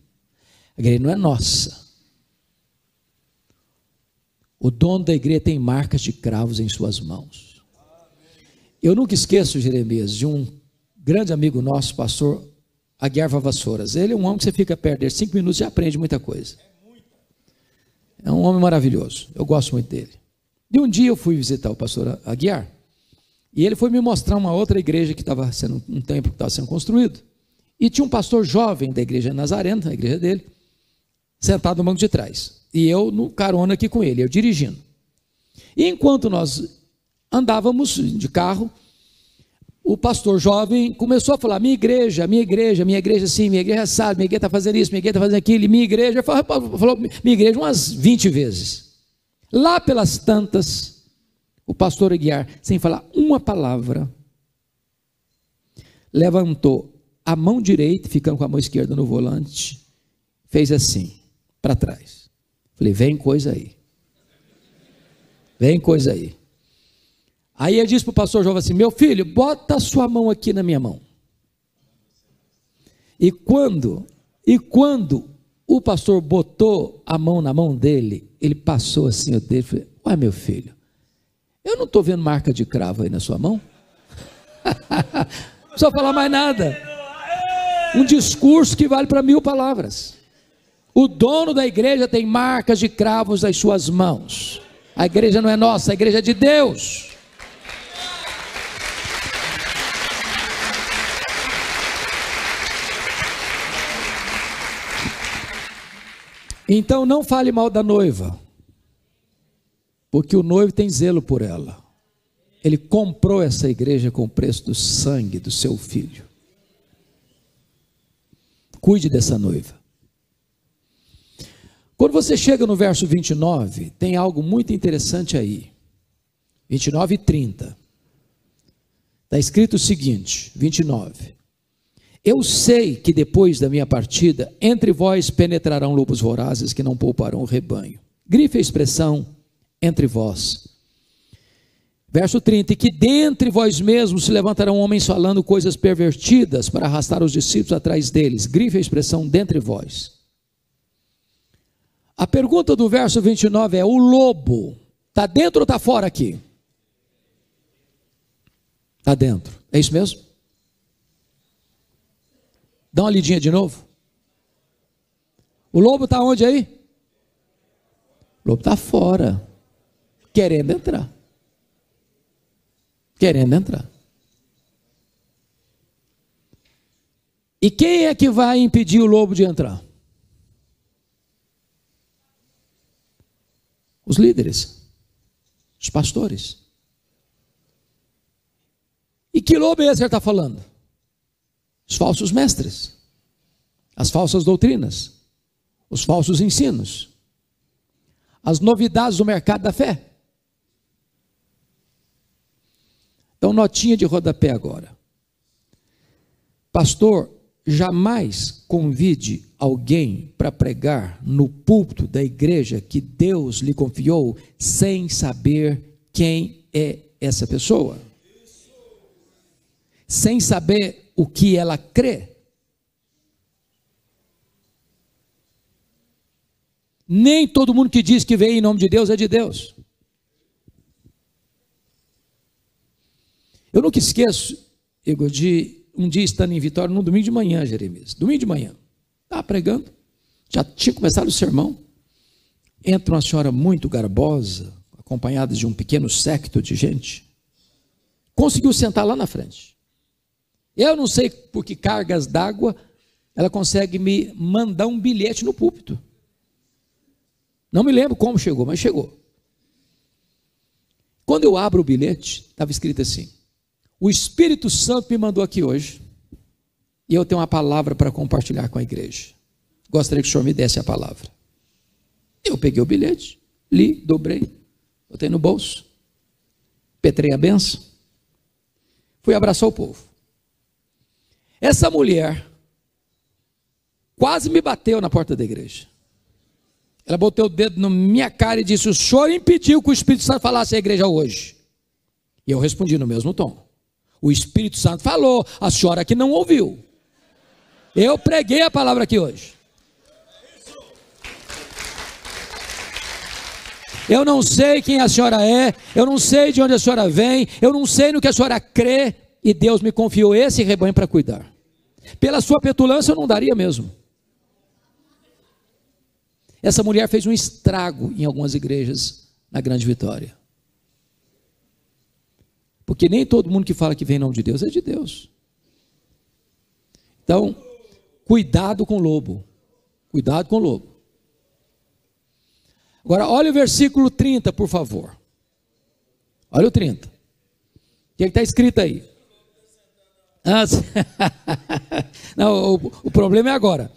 A igreja não é nossa. O dono da igreja tem marcas de cravos em suas mãos. Eu nunca esqueço, Jeremias, de um grande amigo nosso, pastor Aguiar Vavassouras. Ele é um homem que você fica perto dele, 5 minutos e aprende muita coisa. É um homem maravilhoso, eu gosto muito dele. E um dia eu fui visitar o pastor Aguiar, e ele foi me mostrar uma outra igreja que estava sendo, um templo que estava sendo construído, e tinha um pastor jovem da igreja Nazareno, na igreja dele, sentado no banco de trás, e eu no carona aqui com ele, eu dirigindo. E enquanto nós andávamos de carro, o pastor jovem começou a falar: minha igreja assim, minha igreja sabe, minha igreja está fazendo isso, minha igreja está fazendo aquilo, minha igreja, falou minha igreja umas 20 vezes. Lá pelas tantas, o pastor Aguiar, sem falar uma palavra, levantou a mão direita, ficando com a mão esquerda no volante, fez assim, para trás. Falei: vem coisa aí. Vem coisa aí. Aí ele disse para o pastor jovem assim: meu filho, bota a sua mão aqui na minha mão. E quando o pastor botou a mão na mão dele, ele passou assim o dedo e falou: ué, meu filho, eu não estou vendo marca de cravo aí na sua mão. Não precisa falar mais nada. Um discurso que vale para 1000 palavras. O dono da igreja tem marcas de cravos nas suas mãos. A igreja não é nossa, a igreja é de Deus. Então não fale mal da noiva, porque o noivo tem zelo por ela. Ele comprou essa igreja com o preço do sangue do seu filho. Cuide dessa noiva. Quando você chega no verso 29, tem algo muito interessante aí. 29 e 30. Está escrito o seguinte, 29. Eu sei que depois da minha partida, entre vós penetrarão lobos vorazes que não pouparão o rebanho. Grife a expressão entre vós. Verso 30, e que dentre vós mesmos se levantarão homens falando coisas pervertidas para arrastar os discípulos atrás deles. Grife a expressão dentre vós. A pergunta do verso 29 é: o lobo está dentro ou está fora aqui? Está dentro, é isso mesmo? Dá uma lidinha de novo. O lobo está onde aí? O lobo está fora, querendo entrar. Querendo entrar. E quem é que vai impedir o lobo de entrar? Os líderes, os pastores. E que lobo é esse que ele está falando? Os falsos mestres, as falsas doutrinas, os falsos ensinos, as novidades do mercado da fé. Então, notinha de rodapé agora. Pastor, jamais convide alguém para pregar no púlpito da igreja que Deus lhe confiou sem saber quem é essa pessoa. Sem saber o que ela crê. Nem todo mundo que diz que veio em nome de Deus é de Deus. Eu nunca esqueço, Igor, de um dia estando em Vitória, no domingo de manhã, Jeremias, domingo de manhã, estava pregando, já tinha começado o sermão, entra uma senhora muito garbosa, acompanhada de um pequeno séquito de gente, conseguiu sentar lá na frente. Eu não sei por que cargas d'água ela consegue me mandar um bilhete no púlpito. Não me lembro como chegou, mas chegou. Quando eu abro o bilhete, estava escrito assim: o Espírito Santo me mandou aqui hoje, e eu tenho uma palavra para compartilhar com a igreja. Gostaria que o senhor me desse a palavra. Eu peguei o bilhete, li, dobrei, botei no bolso, petrei a benção, fui abraçar o povo. Essa mulher quase me bateu na porta da igreja. Ela botou o dedo na minha cara e disse: o senhor impediu que o Espírito Santo falasse à igreja hoje. E eu respondi no mesmo tom: o Espírito Santo falou, a senhora que não ouviu. Eu preguei a palavra aqui hoje. Eu não sei quem a senhora é, eu não sei de onde a senhora vem, eu não sei no que a senhora crê, e Deus me confiou esse rebanho para cuidar. Pela sua petulância eu não daria mesmo. Essa mulher fez um estrago em algumas igrejas na Grande Vitória. Porque nem todo mundo que fala que vem em nome de Deus é de Deus. Então, cuidado com o lobo. Cuidado com o lobo. Agora, olha o versículo 30, por favor. Olha o 30. O que está escrito aí? Não, o problema é agora.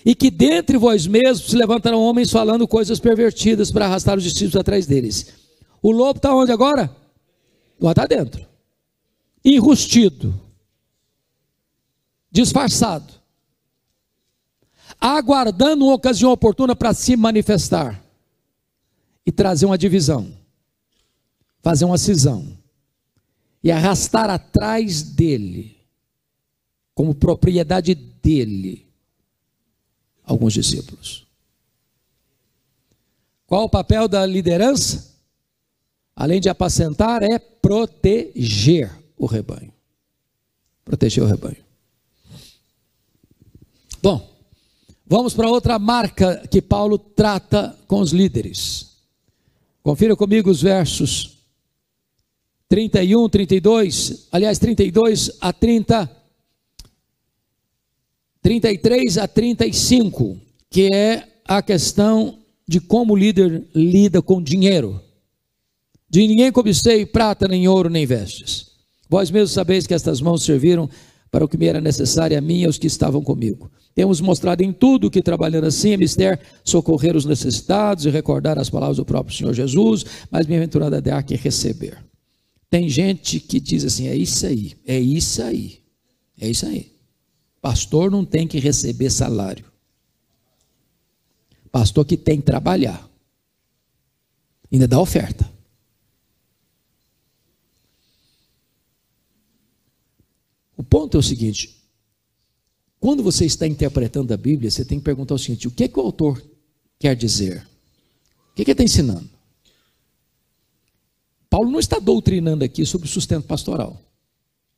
E que dentre vós mesmos se levantarão homens falando coisas pervertidas para arrastar os discípulos atrás deles. O lobo está onde agora? Lá está dentro. Enrustido. Disfarçado. Aguardando uma ocasião oportuna para se manifestar. E trazer uma divisão. Fazer uma cisão. E arrastar atrás dele, como propriedade dele, alguns discípulos. Qual o papel da liderança? Além de apacentar, é proteger o rebanho. Proteger o rebanho. Bom, vamos para outra marca que Paulo trata com os líderes. Confira comigo os versos 31, 32, aliás 32 a 30, 33 a 35, que é a questão de como o líder lida com dinheiro. De ninguém cobicei prata, nem ouro, nem vestes. Vós mesmos sabeis que estas mãos serviram para o que me era necessário a mim e aos que estavam comigo. Temos mostrado em tudo que, trabalhando assim, é mister socorrer os necessitados e recordar as palavras do próprio Senhor Jesus, mas bem-aventurado é dar que receber. Tem gente que diz assim: é isso aí, é isso aí, é isso aí. Pastor não tem que receber salário. Pastor que tem que trabalhar. Ainda dá oferta. O ponto é o seguinte: quando você está interpretando a Bíblia, você tem que perguntar o seguinte: o que é que o autor quer dizer? O que é que ele está ensinando? Paulo não está doutrinando aqui sobre o sustento pastoral.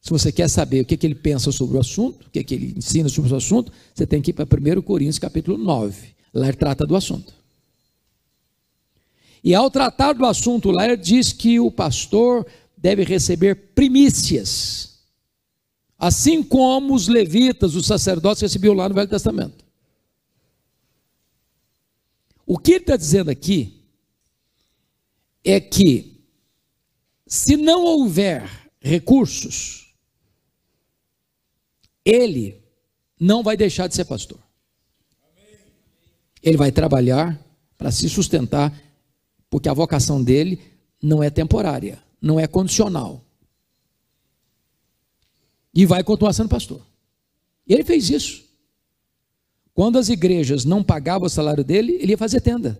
Se você quer saber o que é que ele pensa sobre o assunto, o que é que ele ensina sobre o assunto, você tem que ir para 1 Coríntios capítulo 9. Lá ele trata do assunto. E ao tratar do assunto lá, ele diz que o pastor deve receber primícias, assim como os levitas, os sacerdotes recebiam lá no Velho Testamento. O que ele está dizendo aqui é que, se não houver recursos, ele não vai deixar de ser pastor. Ele vai trabalhar para se sustentar, porque a vocação dele não é temporária, não é condicional. E vai continuar sendo pastor. E ele fez isso. Quando as igrejas não pagavam o salário dele, ele ia fazer tenda.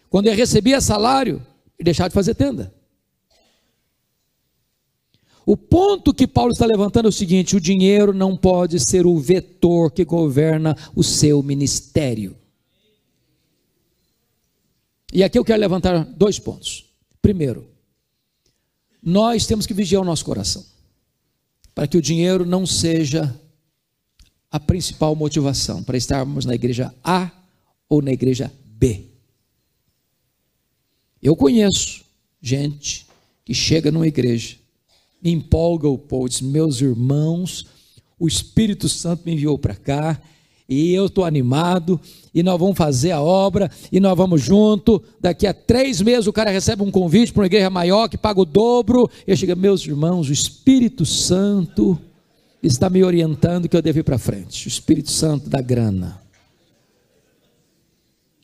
Quando ele recebia salário, ele deixava de fazer tenda. O ponto que Paulo está levantando é o seguinte: o dinheiro não pode ser o vetor que governa o seu ministério. E aqui eu quero levantar 2 pontos. Primeiro, nós temos que vigiar o nosso coração, para que o dinheiro não seja a principal motivação para estarmos na igreja A ou na igreja B. Eu conheço gente que chega numa igreja me empolga o povo, diz, meus irmãos, o Espírito Santo me enviou para cá, e eu estou animado, e nós vamos fazer a obra, e nós vamos junto, daqui a 3 meses o cara recebe um convite para uma igreja maior, que paga o dobro, e eu chego, meus irmãos, o Espírito Santo está me orientando que eu devo ir para frente, o Espírito Santo da grana.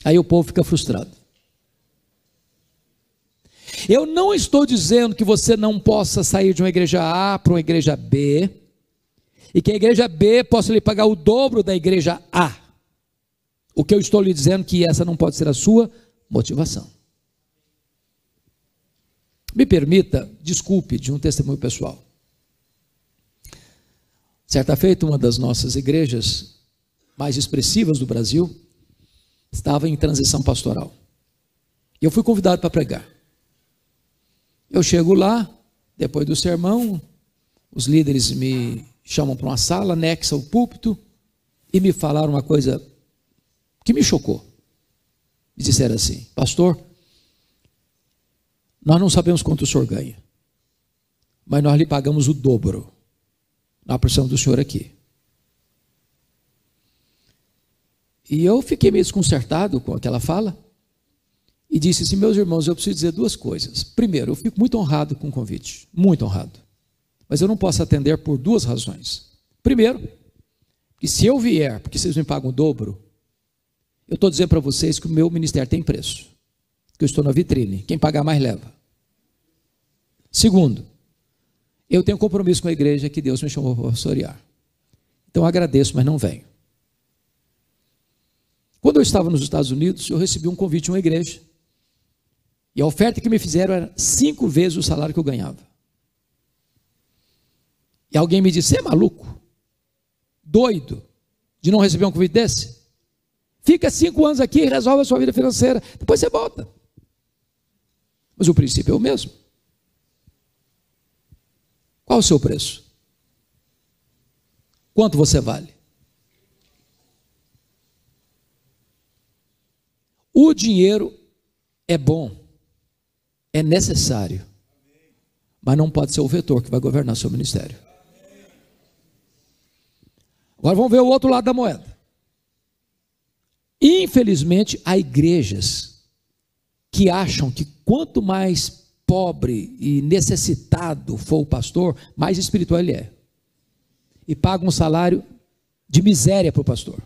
Aí o povo fica frustrado. Eu não estou dizendo que você não possa sair de uma igreja A para uma igreja B, e que a igreja B possa lhe pagar o dobro da igreja A. O que eu estou lhe dizendo é que essa não pode ser a sua motivação. Me permita, desculpe, de um testemunho pessoal. Certa feita, uma das nossas igrejas mais expressivas do Brasil estava em transição pastoral. E eu fui convidado para pregar. Eu chego lá, depois do sermão, os líderes me chamam para uma sala anexa ao púlpito e me falaram uma coisa que me chocou. Me disseram assim, pastor, nós não sabemos quanto o senhor ganha, mas nós lhe pagamos o dobro na porção do senhor aqui. E eu fiquei meio desconcertado com aquela fala e disse assim, meus irmãos, eu preciso dizer 2 coisas. Primeiro, eu fico muito honrado com o convite, muito honrado. Mas eu não posso atender por 2 razões. Primeiro, que se eu vier, porque vocês me pagam o dobro, eu estou dizendo para vocês que o meu ministério tem preço, que eu estou na vitrine, quem pagar mais leva. Segundo, eu tenho compromisso com a igreja que Deus me chamou para pastorear. Então eu agradeço, mas não venho. Quando eu estava nos Estados Unidos, eu recebi um convite de uma igreja, e a oferta que me fizeram era 5 vezes o salário que eu ganhava. E alguém me disse, você é maluco? Doido? De não receber um convite desse? Fica 5 anos aqui e resolve a sua vida financeira. Depois você volta. Mas o princípio é o mesmo. Qual o seu preço? Quanto você vale? O dinheiro é bom, é necessário, mas não pode ser o vetor que vai governar seu ministério. Agora vamos ver o outro lado da moeda. Infelizmente, há igrejas que acham que quanto mais pobre e necessitado for o pastor, mais espiritual ele é. E pagam um salário de miséria para o pastor.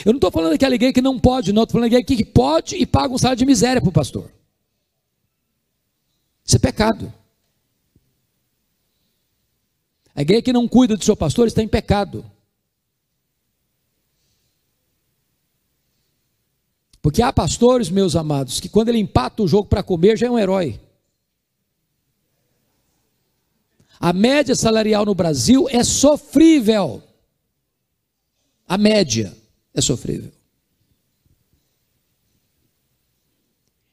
Eu não estou falando daquela igreja que não pode, não. Estou falando daquela igreja que pode e paga um salário de miséria para o pastor. Isso é pecado. A igreja que não cuida do seu pastor está em pecado. Porque há pastores, meus amados, que quando ele empata o jogo para comer, já é um herói. A média salarial no Brasil é sofrível. A média é sofrível.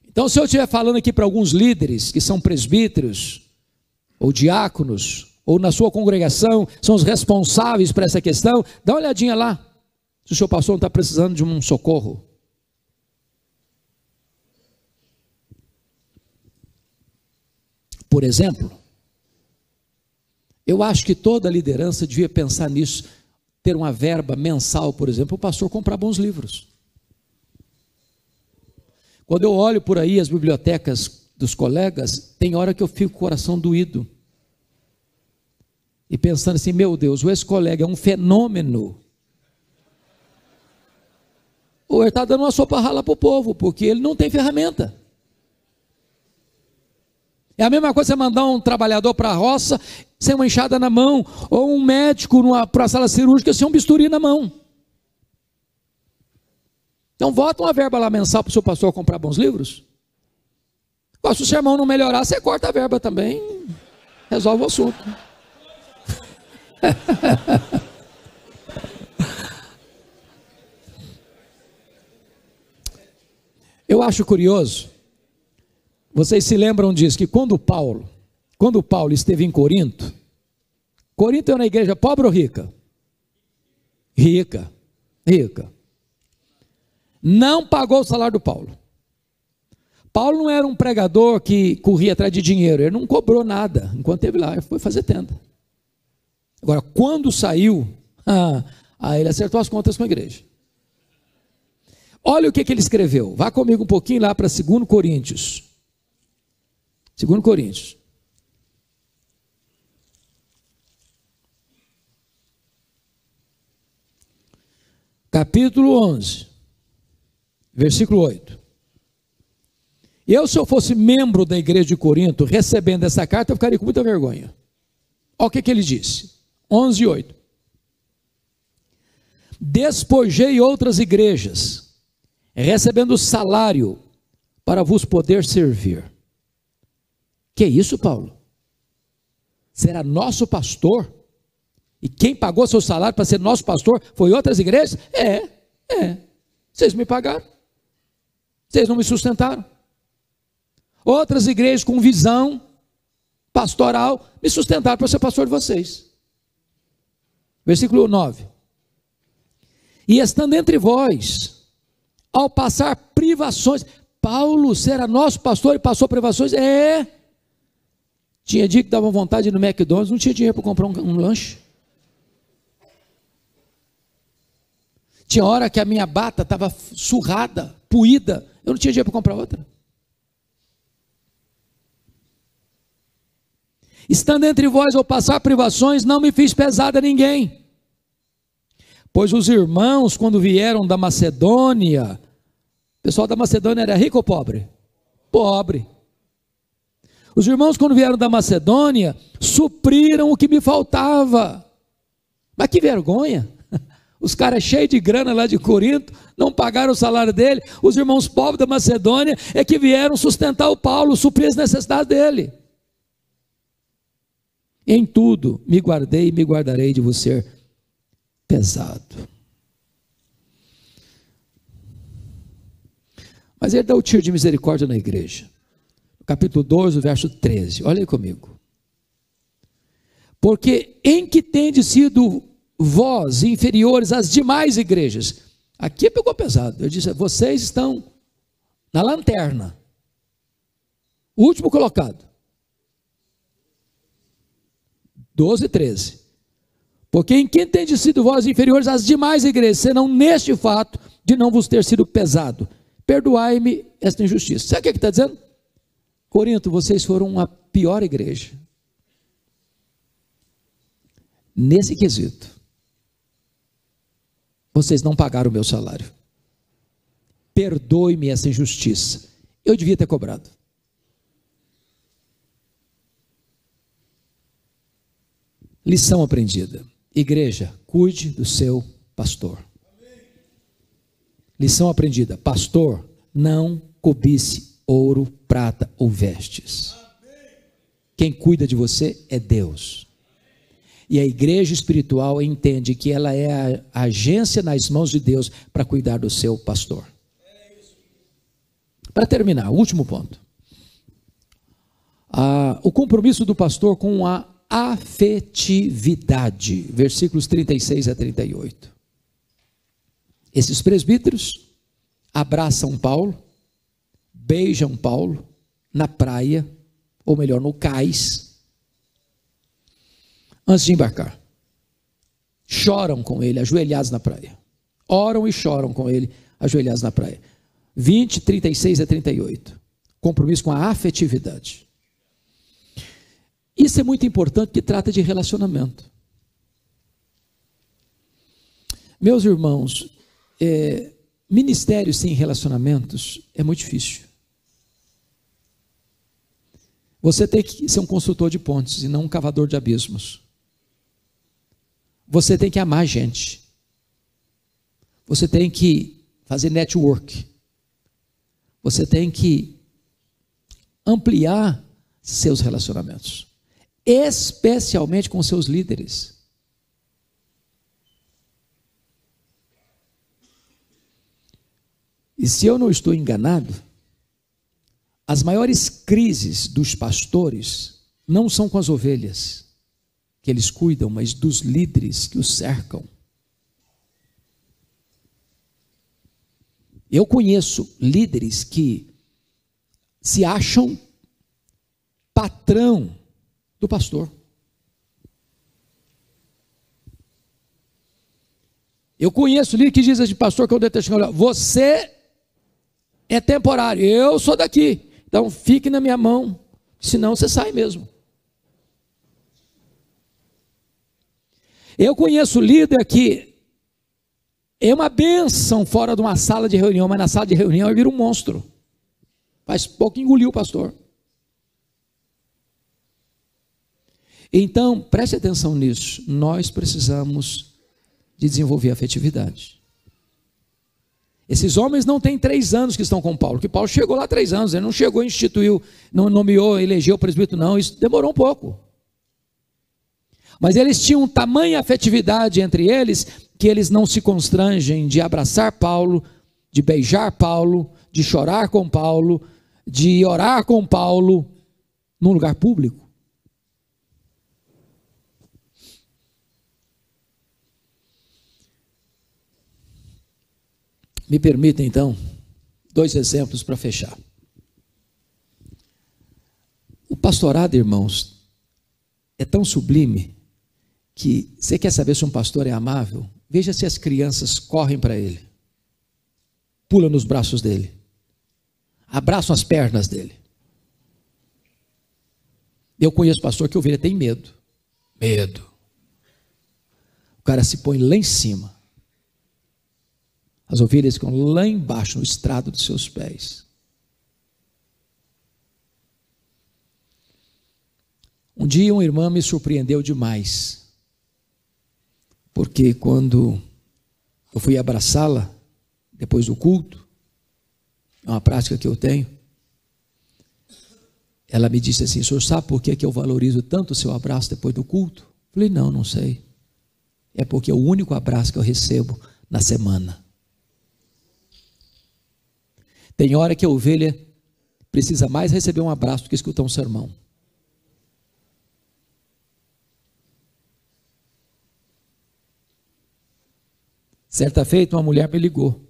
Então, se eu estiver falando aqui para alguns líderes que são presbíteros, ou diáconos, ou na sua congregação, são os responsáveis por essa questão, dá uma olhadinha lá, se o seu pastor não está precisando de um socorro. Por exemplo, eu acho que toda liderança devia pensar nisso, ter uma verba mensal, por exemplo, para o pastor comprar bons livros. Quando eu olho por aí as bibliotecas dos colegas, tem hora que eu fico com o coração doído. E pensando assim, meu Deus, esse colega é um fenômeno. Ou ele está dando uma sopa rala para o povo, porque ele não tem ferramenta. É a mesma coisa você mandar um trabalhador para a roça sem uma enxada na mão, ou um médico para a sala cirúrgica sem um bisturi na mão. Então bota uma verba lá mensal para o seu pastor comprar bons livros. Se o sermão não melhorar, você corta a verba também, resolve o assunto. Eu acho curioso, vocês se lembram disso, que quando Paulo esteve em Corinto é uma igreja pobre ou rica? Rica. Não pagou o salário do Paulo. Paulo não era um pregador que corria atrás de dinheiro, ele não cobrou nada enquanto esteve lá, ele foi fazer tenda. Agora, quando saiu, aí ele acertou as contas com a igreja. Olha o que ele escreveu, vá comigo um pouquinho lá para 2 Coríntios. 2 Coríntios. Capítulo 11, versículo 8. Se eu fosse membro da igreja de Corinto, recebendo essa carta, eu ficaria com muita vergonha. Olha o que ele disse, 11, 8. Despojei outras igrejas, recebendo salário para vos poder servir. Que isso, Paulo? Será nosso pastor? E quem pagou seu salário para ser nosso pastor foi outras igrejas? Vocês me pagaram. Vocês não me sustentaram. Outras igrejas com visão pastoral me sustentaram para ser pastor de vocês. Versículo 9. E estando entre vós, ao passar privações, Paulo será nosso pastor e passou privações? Tinha dia que dava vontade de ir no McDonald's, não tinha dinheiro para comprar um lanche. Tinha hora que a minha bata estava surrada, puída, eu não tinha dinheiro para comprar outra. Estando entre vós ao passar privações, não me fiz pesada a ninguém. Pois os irmãos, quando vieram da Macedônia, o pessoal da Macedônia era rico ou pobre? Pobre. Os irmãos, quando vieram da Macedônia, supriram o que me faltava. Mas que vergonha! Os caras cheios de grana lá de Corinto, não pagaram o salário dele. Os irmãos pobres da Macedônia é que vieram sustentar o Paulo, suprir as necessidades dele. Em tudo me guardei e me guardarei de vos ser pesado. Mas ele dá o tiro de misericórdia na igreja. Capítulo 12, verso 13. Olha aí comigo. Porque em que tendes sido vós inferiores às demais igrejas? Aqui pegou pesado. Eu disse, vocês estão na lanterna. O último colocado. 12, 13. Porque em quem tendes sido vós inferiores às demais igrejas, senão neste fato de não vos ter sido pesado. Perdoai-me esta injustiça. Sabe o que está dizendo? Corinto, vocês foram a pior igreja. Nesse quesito. Vocês não pagaram o meu salário. Perdoe-me essa injustiça. Eu devia ter cobrado. Lição aprendida. Igreja, cuide do seu pastor. Lição aprendida. Pastor, não cobice ouro, prata ou vestes. Quem cuida de você é Deus. E a igreja espiritual entende que ela é a agência nas mãos de Deus para cuidar do seu pastor. Para terminar, o último ponto. O compromisso do pastor com a afetividade. Versículos 36 a 38. Esses presbíteros abraçam Paulo, beijam Paulo na praia, ou melhor, no cais, antes de embarcar. Choram com ele, ajoelhados na praia. Oram e choram com ele, ajoelhados na praia. 20, 36 a 38. Compromisso com a afetividade. Isso é muito importante, porque trata de relacionamento. Meus irmãos, ministério sem relacionamentos é muito difícil. Você tem que ser um construtor de pontes e não um cavador de abismos. Você tem que amar gente. Você tem que fazer network. Você tem que ampliar seus relacionamentos, especialmente com seus líderes. E se eu não estou enganado, as maiores crises dos pastores não são com as ovelhas que eles cuidam, mas dos líderes que os cercam. Eu conheço líderes que se acham patrão do pastor. Eu conheço líder que diz assim, pastor, que eu detesto, você é temporário, eu sou daqui, então fique na minha mão, senão você sai mesmo. Eu conheço líder que é uma bênção fora de uma sala de reunião, mas na sala de reunião ele vira um monstro. Faz pouco engoliu o pastor. Então, preste atenção nisso. Nós precisamos de desenvolver a afetividade. Esses homens não têm 3 anos que estão com Paulo, porque Paulo chegou lá 3 anos, ele não chegou, instituiu, não nomeou, elegeu o presbítero, não, isso demorou um pouco. Mas eles tinham tamanha afetividade entre eles, que eles não se constrangem de abraçar Paulo, de beijar Paulo, de chorar com Paulo, de orar com Paulo, num lugar público. Me permita então, 2 exemplos para fechar. O pastorado, irmãos, é tão sublime, que você quer saber se um pastor é amável? Veja se as crianças correm para ele, pulam nos braços dele, abraçam as pernas dele. Eu conheço pastor que ovelha tem medo. O cara se põe lá em cima, as ovelhas ficam lá embaixo, no estrado dos seus pés. Um dia uma irmã me surpreendeu demais, porque quando eu fui abraçá-la, depois do culto, é uma prática que eu tenho, ela me disse assim, o senhor sabe por que eu valorizo tanto o seu abraço depois do culto? Eu falei, não sei. É porque é o único abraço que eu recebo na semana. Tem hora que a ovelha precisa mais receber um abraço do que escutar um sermão. Certa feita, uma mulher me ligou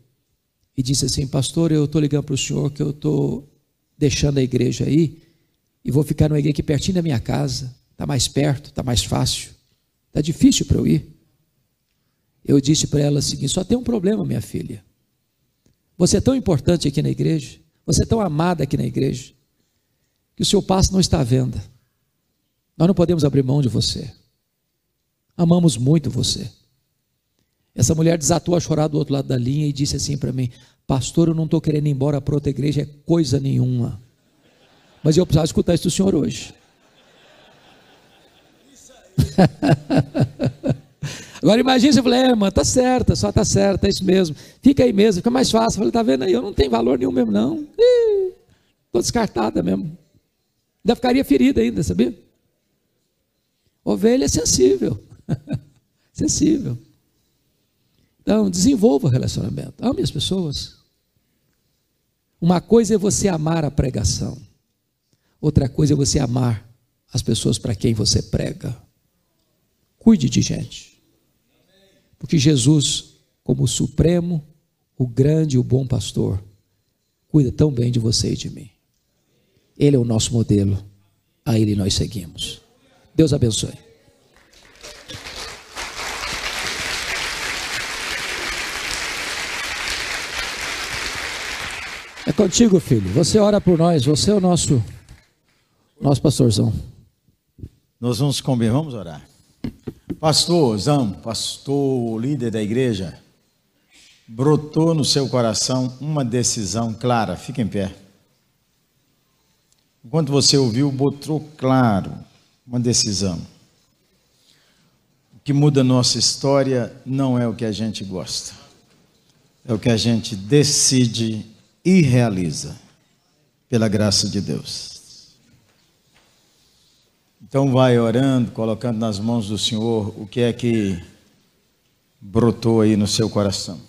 e disse assim, pastor, eu estou ligando para o senhor que eu estou deixando a igreja aí e vou ficar numa igreja aqui pertinho da minha casa, está mais perto, está mais fácil, está difícil para eu ir. Eu disse para ela o seguinte, só tem um problema, minha filha, você é tão importante aqui na igreja, você é tão amada aqui na igreja, que o seu passo não está à venda, nós não podemos abrir mão de você, amamos muito você. Essa mulher desatou a chorar do outro lado da linha e disse assim para mim, pastor, eu não estou querendo ir embora para outra igreja, é coisa nenhuma, mas eu precisava escutar isso do senhor hoje. Agora imagine, você falou, irmã, está certa, só está certa, é isso mesmo, fica aí mesmo, fica mais fácil. Eu falei, está vendo aí, eu não tenho valor nenhum mesmo não, estou descartada mesmo, ainda ficaria ferida ainda, sabia? Ovelha é sensível, sensível. Então, desenvolva o relacionamento, ame as pessoas. Uma coisa é você amar a pregação, outra coisa é você amar as pessoas para quem você prega. Cuide de gente, porque Jesus, como o supremo, o grande e o bom pastor, cuida tão bem de você e de mim. Ele é o nosso modelo, a Ele nós seguimos. Deus abençoe. É contigo, filho. Você ora por nós. Você é o nosso pastorzão. Nós vamos combinar, vamos orar. Pastorzão, pastor, líder da igreja, brotou no seu coração uma decisão clara. Fica em pé. Enquanto você ouviu, botou claro uma decisão. O que muda a nossa história não é o que a gente gosta, é o que a gente decide e realiza, pela graça de Deus. Então vai orando, colocando nas mãos do Senhor o que é que brotou aí no seu coração.